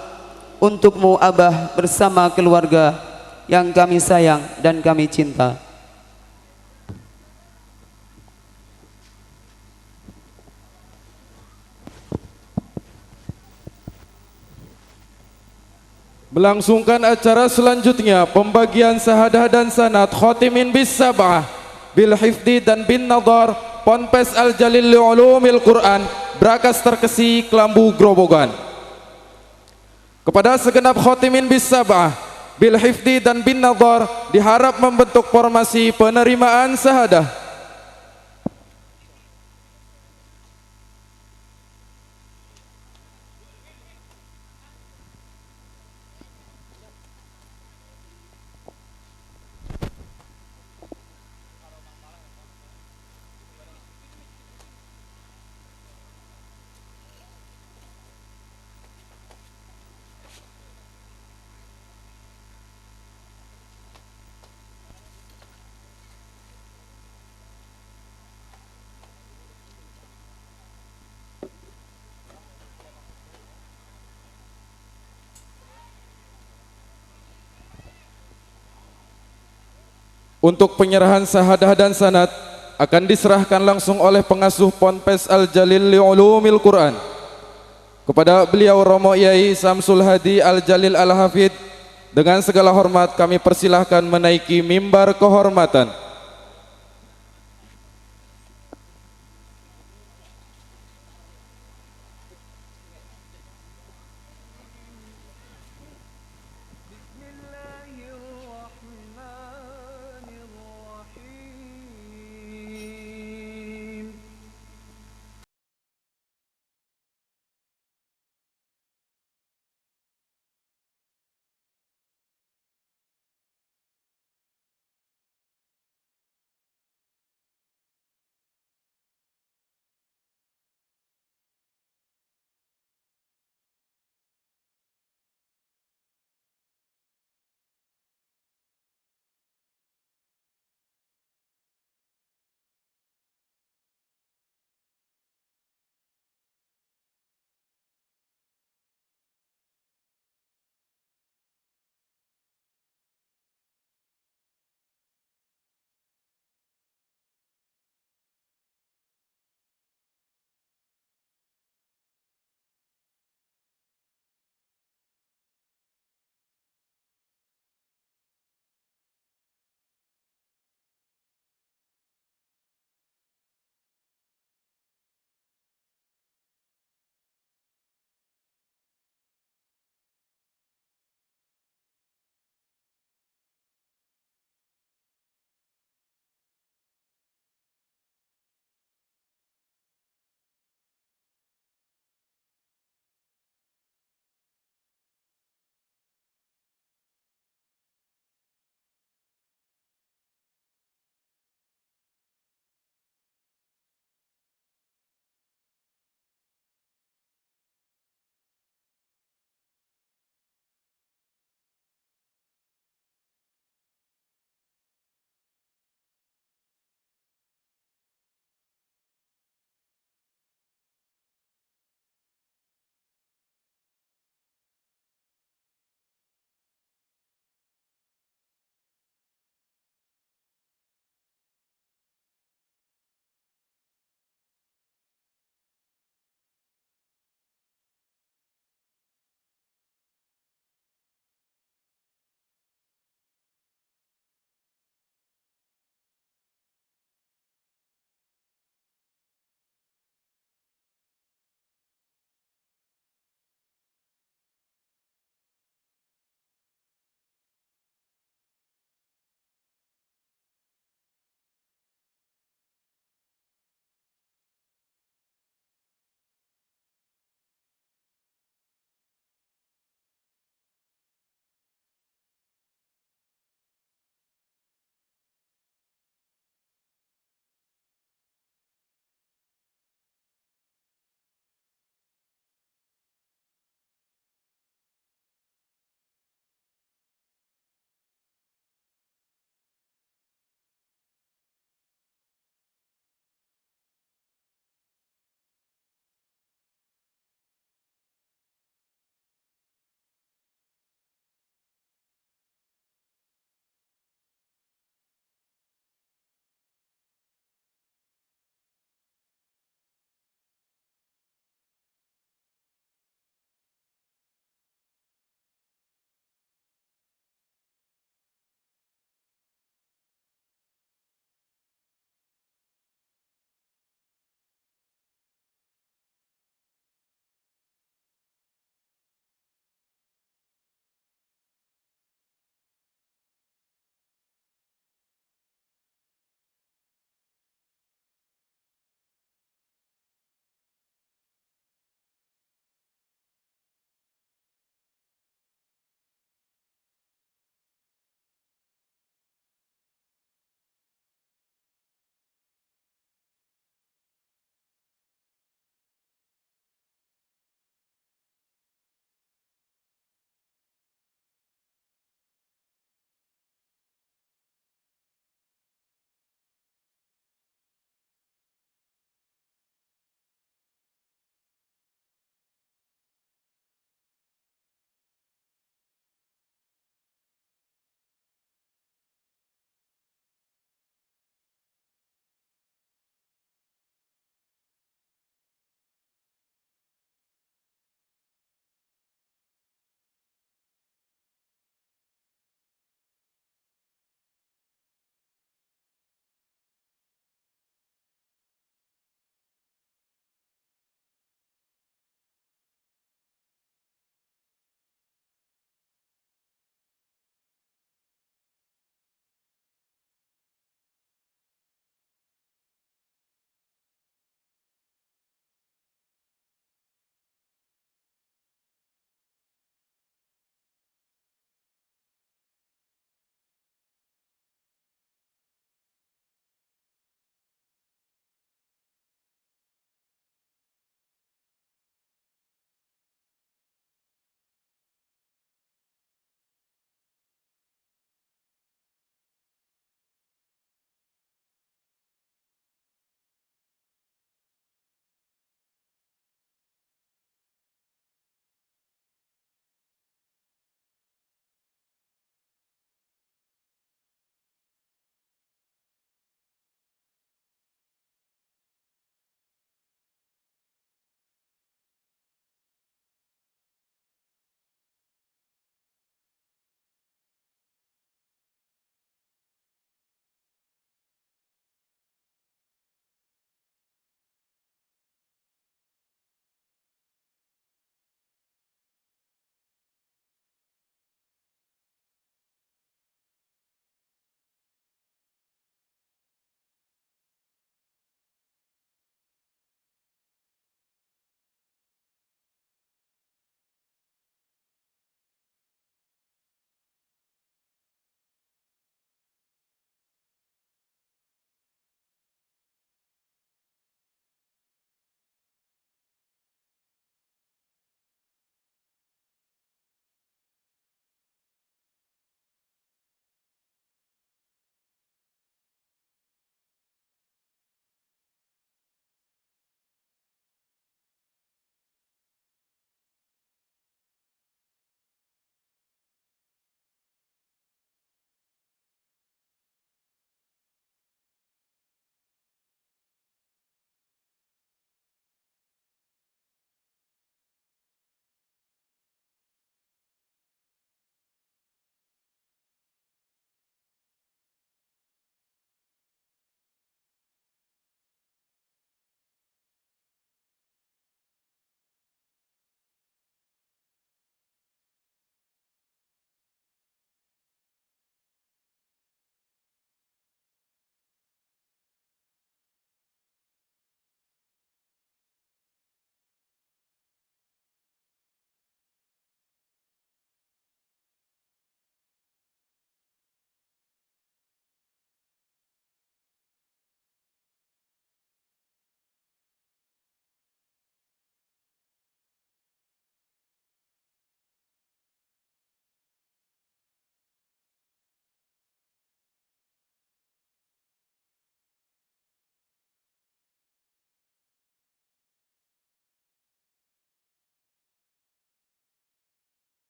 H: Untukmu abah bersama keluarga yang kami sayang dan kami cinta.
A: Melangsungkan acara selanjutnya pembagian sahadah dan sanad khotimin bis sab'ah bil hifdi dan bin nadhar Ponpes Al Jalil li Ulumil Quran Brakas Terkesi Kelambu Grobogan. Kepada segenap khotimin bis sab'ah bil hifdi dan bin nadhar diharap membentuk formasi penerimaan sahadah. Untuk penyerahan sahadah dan sanad akan diserahkan langsung oleh pengasuh Ponpes Al Jalil li Ulumil Quran. Kepada beliau Romo Yai Samsul Hadi Al Jalil Al Hafid, dengan segala hormat kami persilahkan menaiki mimbar kehormatan.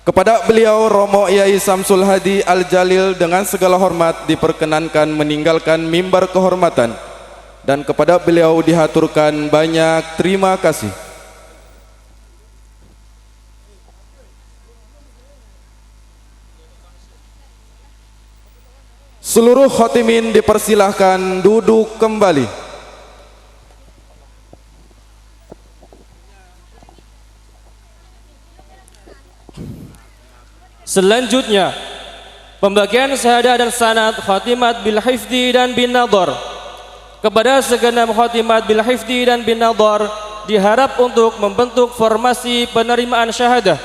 A: Kepada beliau Romo Yai Samsul Hadi Al-Jalil dengan segala hormat diperkenankan meninggalkan mimbar kehormatan, dan kepada beliau dihaturkan banyak terima kasih. Seluruh khotimin dipersilahkan duduk kembali.
I: Selanjutnya, pembagian syahadah dan sanad khotimat bil hifdi dan bin nadhar. Kepada segenap khotimat bil hifdi dan bin nadhar diharap untuk membentuk formasi penerimaan syahadah.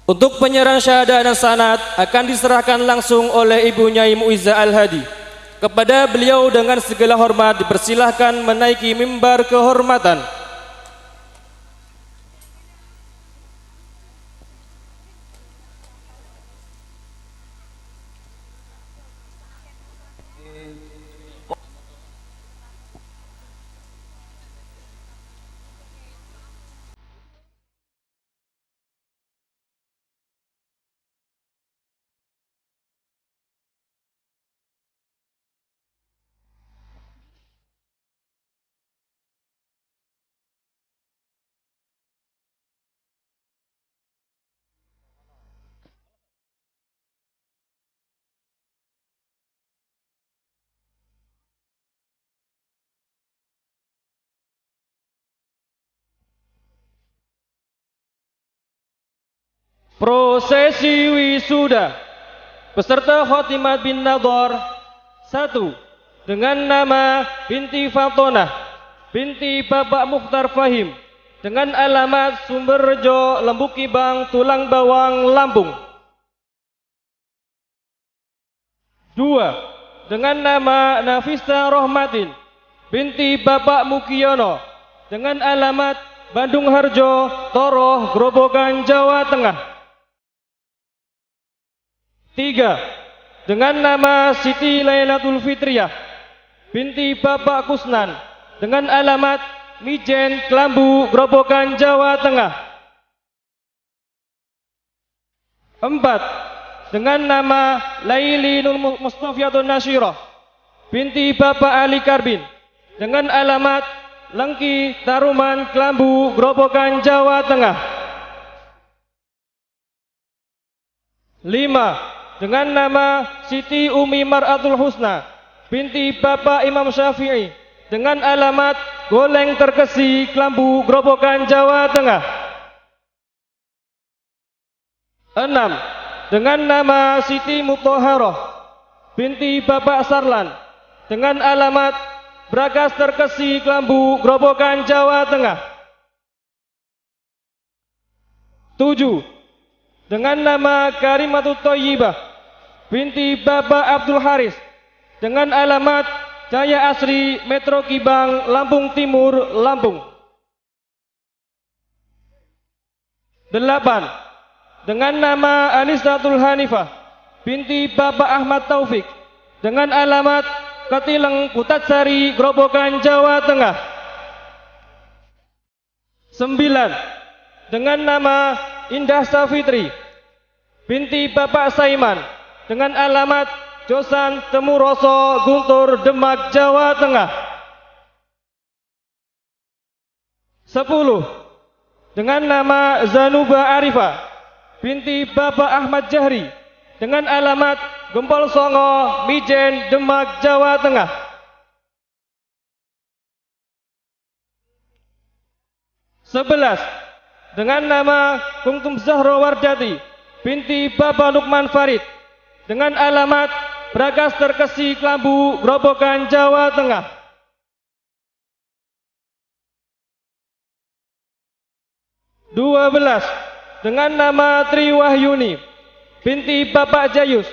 I: Untuk penyerahan syahadah dan sanad akan diserahkan langsung oleh Ibu Nyai Muizzah Al-Hadi. Kepada beliau dengan segala hormat dipersilahkan menaiki mimbar kehormatan. Prosesi wisuda peserta khotimat bin nadhar 1. Dengan nama binti Fatonah binti Bapak Mukhtar Fahim dengan alamat Sumberrejo Lembukibang Tulang Bawang Lampung. 2. Dengan nama Nafisa Rohmatin binti Bapak Mukiono dengan alamat Bandung Harjo Toroh Grobogan Jawa Tengah. 3. Dengan nama Siti Lailatul Fitriah binti Bapak Kusnan dengan alamat Mijen Kelambu Grobogan Jawa Tengah. 4. Dengan nama Laili Nur Mustafiatun Nasyirah binti Bapak Ali Karbin dengan alamat Lengki Taruman Kelambu Grobogan Jawa Tengah. 5. Dengan nama Siti Umi Mar'atul Husna binti Bapak Imam Syafi'i dengan alamat Goleng Terkesi Kelambu Grobogan Jawa Tengah. 6. Dengan nama Siti Muthaharah binti Bapak Sarlan dengan alamat Bragas Terkesi Kelambu Grobogan Jawa Tengah. 7. Dengan nama Karimatut Thayyibah binti Bapak Abdul Haris dengan alamat Jaya Asri Metro Kibang Lampung Timur Lampung. 8. Dengan nama Anisatul Hanifah binti Bapak Ahmad Taufik dengan alamat Ketileng Putatsari Grobogan Jawa Tengah. 9. Dengan nama Indah Safitri binti Bapak Saiman dengan alamat Josan Temuroso Guntur Demak Jawa Tengah. 10. Dengan nama Zanuba Arifah binti Bapak Ahmad Jahri dengan alamat Gempol Songo Mijen Demak Jawa Tengah. 11. Dengan nama Kumtum Zahra Wardati binti Bapak Lukman Farid dengan alamat Bragas Terkesi Kelambu Grobogan Jawa Tengah. 12. Dengan nama Tri Wahyuni binti Bapak Jayus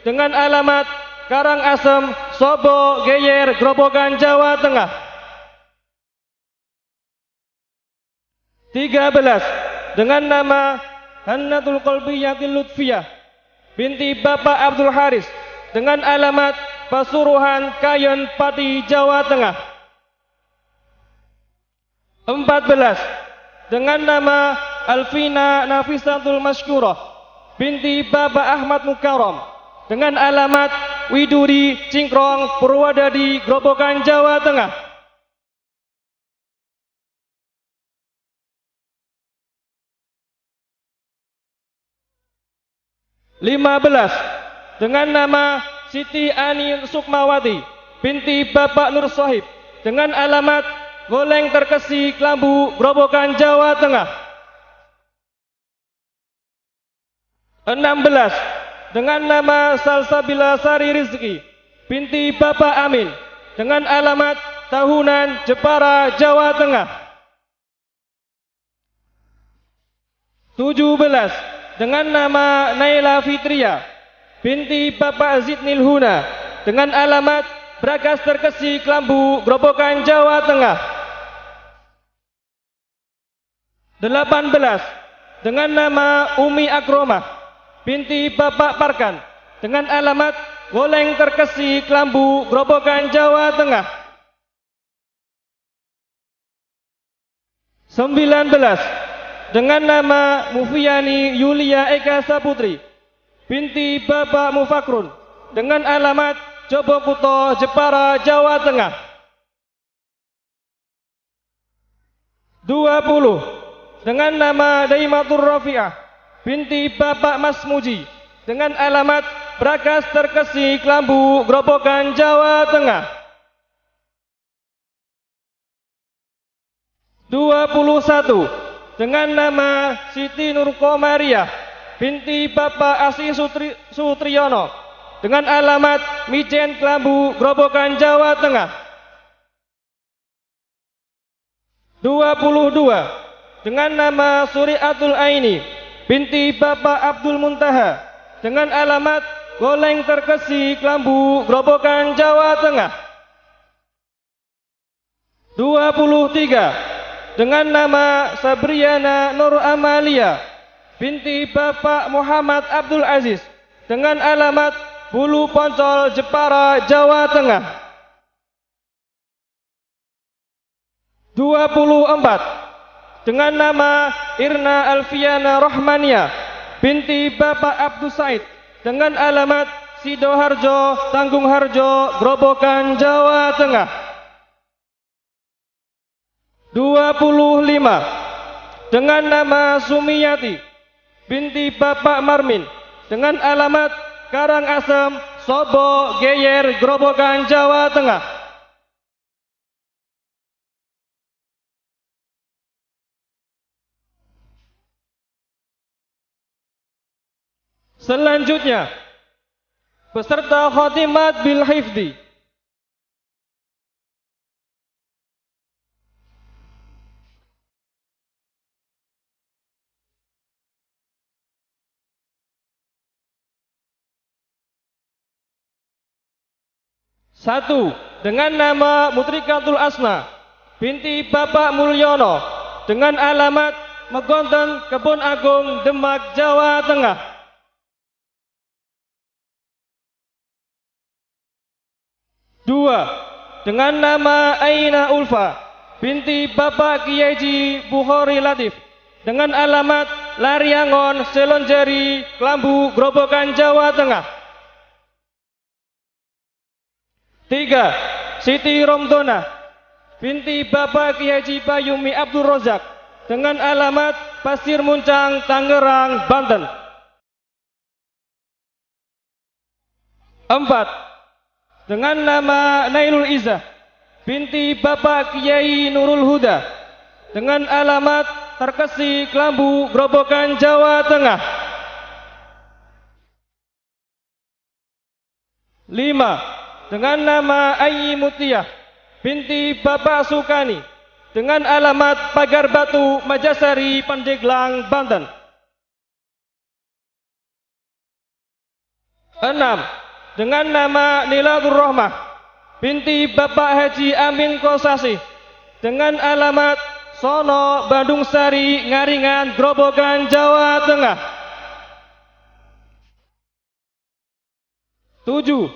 I: dengan alamat Karangasem Sobo Geyer Grobogan Jawa Tengah. 13. Dengan nama Hannatul Qalbiyatil Lutfiyah binti Bapak Abdul Haris dengan alamat Pasuruan Kayen Pati, Jawa Tengah. 14 dengan nama Alfina Nafisatul Masykurah binti Bapak Ahmad Mukarram dengan alamat Widuri Cingkrong, Purwodadi, Grobogan, Jawa Tengah. 15 dengan nama Siti Ani Sukmawati binti Bapak Nur Sohib dengan alamat Goleng Terkesi, Klambu, Grobogan, Jawa Tengah. 16 dengan nama Salsabila Sari Rizki binti Bapak Amin dengan alamat Tahunan, Jepara, Jawa Tengah. 17 dengan nama Naila Fitria binti Bapak Zidnil Huna dengan alamat Bragas Terkesi, Klambu, Grobogan, Jawa Tengah. 18 dengan nama Umi Akromah binti Bapak Parkan dengan alamat Goleng Terkesi, Klambu, Grobogan, Jawa Tengah. 19 dengan nama Mufiani Yulia Eka Saputri binti Bapak Mufakrun dengan alamat Jobokuto, Jepara, Jawa Tengah. 20 dengan nama Daimatur Rafi'ah binti Bapak Mas Muji dengan alamat Bragas Terkesi, Klambu, Grobogan, Jawa Tengah. 21 dengan nama Siti Nur Komariah binti Bapak Asih Sutriyono dengan alamat Mijen, Klambu, Grobogan, Jawa Tengah. 22 dengan nama Suriatul Aini binti Bapak Abdul Muntaha dengan alamat Goleng Terkesi, Klambu, Grobogan, Jawa Tengah. 23 dengan nama Sabriana Nur Amalia binti Bapak Muhammad Abdul Aziz dengan alamat Bulu Poncol, Jepara, Jawa Tengah. 24 dengan nama Irna Alfiana Rahmania binti Bapak Abdul Said dengan alamat Sidoharjo, Tanggung Harjo, Grobogan, Jawa Tengah. 25 dengan nama Sumiyati binti Bapak Marmin dengan alamat Karangasem, Sobo, Geyer, Grobogan, Jawa Tengah. Selanjutnya peserta Khotimat bil Hifdi. Satu dengan nama Mutrikatul Asna binti Bapak Mulyono dengan alamat Megonten, Kebun Agung, Demak, Jawa Tengah. 2 dengan nama Aina Ulfa binti Bapak Kiyaji Bukhari Latif dengan alamat Lariangon, Selonjeri, Klambu, Grobogan, Jawa Tengah. 3 Siti Romdona binti Bapak Kiyaji Bayumi Abdul Rozak dengan alamat Pasir Muncang, Tangerang, Banten. 4 dengan nama Nailul Izzah binti Bapak Kiai Nurul Huda dengan alamat Terkesi, Klambu, Grobogan, Jawa Tengah. 5 dengan nama Ayyi Mutiyah binti Bapak Sukani dengan alamat Pagar Batu, Majasari, Pandeglang, Banten. 6 dengan nama Nilatul Rahmah binti Bapak Haji Amin Kosasi dengan alamat Sono, Bandung Sari, Ngaringan, Grobogan, Jawa Tengah. 7.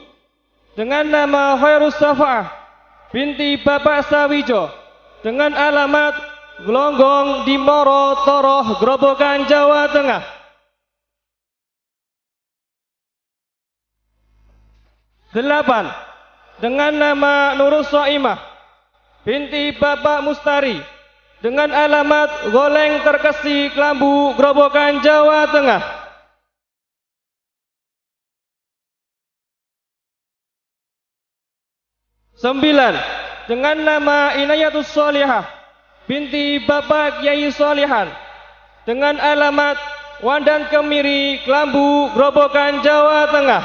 I: Dengan nama Khairus Safa'ah binti Bapak Sawijo dengan alamat Glonggong di Moro, Toroh, Grobogan, Jawa Tengah. 8. Dengan nama Nurus Soimah binti Bapak Mustari dengan alamat Goleng Terkesi, Kelambu, Grobogan, Jawa Tengah. 9. Dengan nama Inayatus Solihah binti Bapak Kiai Solihan dengan alamat Wandan Kemiri, Kelambu, Grobogan, Jawa Tengah.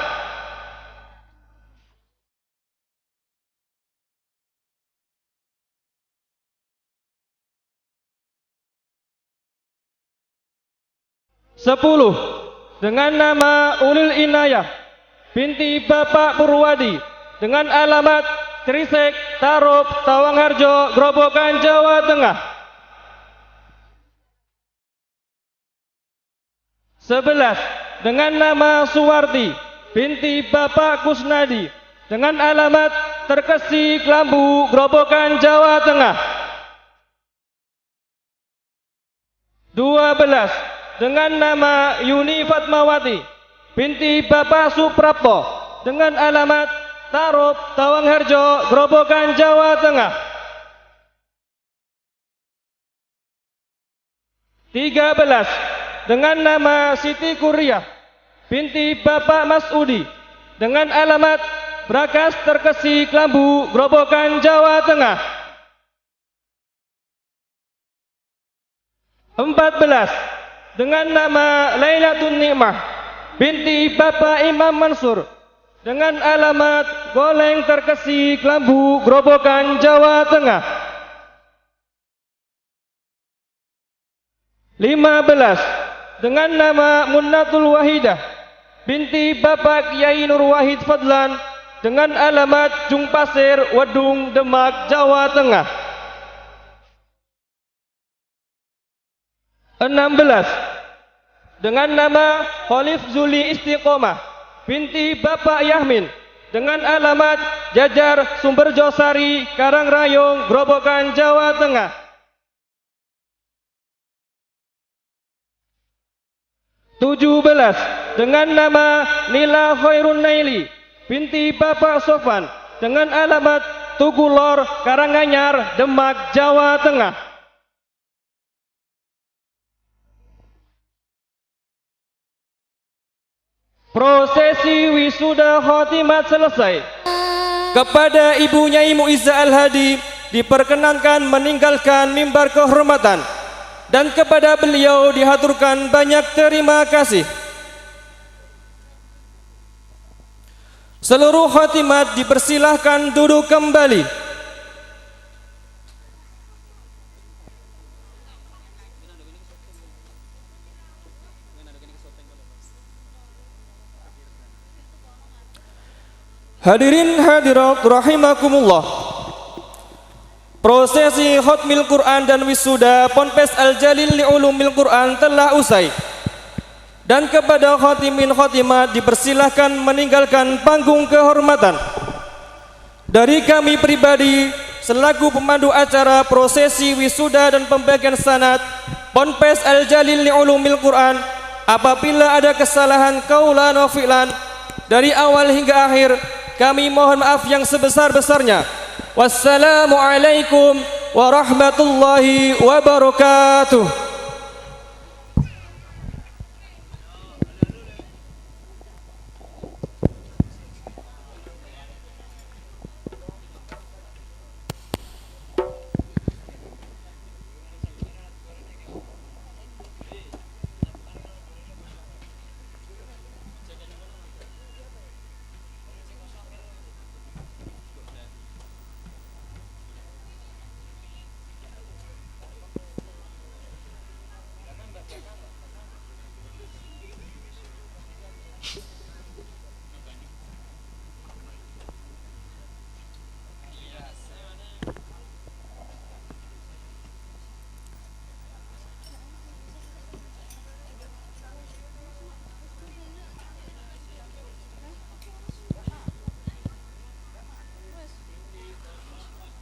I: 10. Dengan nama Ulil Inayah binti Bapak Purwadi dengan alamat Trisek, Tarup, Tawangharjo, Grobogan, Jawa Tengah. 11. Dengan nama Suwarti binti Bapak Kusnadi dengan alamat Terkesi, Kelambu, Grobogan, Jawa Tengah. 12. Dengan nama Yuni Fatmawati binti Bapak Suprapto dengan alamat Tarup, Tawangharjo, Grobogan, Jawa Tengah. 13. Dengan nama Siti Kuryah binti Bapak Masudi dengan alamat Brakas Terkesi, Kelambu, Grobogan, Jawa Tengah. 14. Dengan nama Lailatun Nikmah binti Bapak Imam Mansur dengan alamat Goleng Terkesi, Kelambu, Grobogan, Jawa Tengah. 15. Dengan nama Munnatul Wahidah binti Bapak Kiai Nur Wahid Fadlan dengan alamat Jung Pasir, Wedung, Demak, Jawa Tengah. 16. Dengan nama Khalif Zuli Istiqomah binti Bapak Yahmin dengan alamat Jajar, Sumberjosari, Karangrayung, Grobogan, Jawa Tengah. 17. Dengan nama Nila Khairun Naili binti Bapak Sofan dengan alamat Tugulor, Karanganyar, Demak, Jawa Tengah. Prosesi wisuda khotimat selesai. Kepada Ibu Nyai Muizzah Al-Hadi diperkenankan meninggalkan mimbar kehormatan dan kepada beliau dihaturkan banyak terima kasih. Seluruh khotimat dipersilahkan duduk kembali. Hadirin hadirat rahimakumullah. Prosesi khotmil Quran dan wisuda Ponpes Al-Jalil Li'ulumil Quran telah usai. Dan kepada khotimin khotimat dipersilahkan meninggalkan panggung kehormatan. Dari kami pribadi selaku pemandu acara prosesi wisuda dan pembagian sanad Ponpes Al-Jalil Li'ulumil Quran, apabila ada kesalahan qaulan wa fi'lan dari awal hingga akhir, kami mohon maaf yang sebesar-besarnya. Wassalamualaikum warahmatullahi wabarakatuh.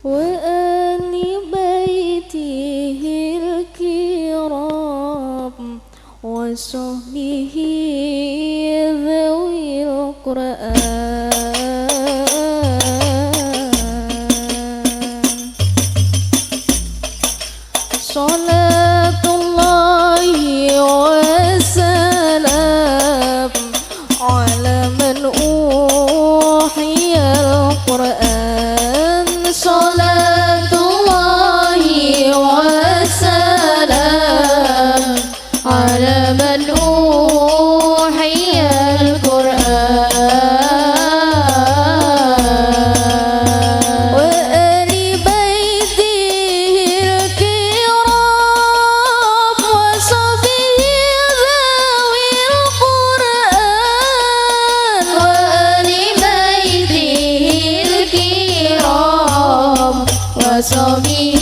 D: وآل بيته الكرام وصحبه ذوي القرآن صلاة الله وسلام على من أوحي القرآن صلاة الله وسلام على من أوحي القرآن وآل بيته الكرام وصحبه ذوي القرآن وآل بيته الكرام وصحبه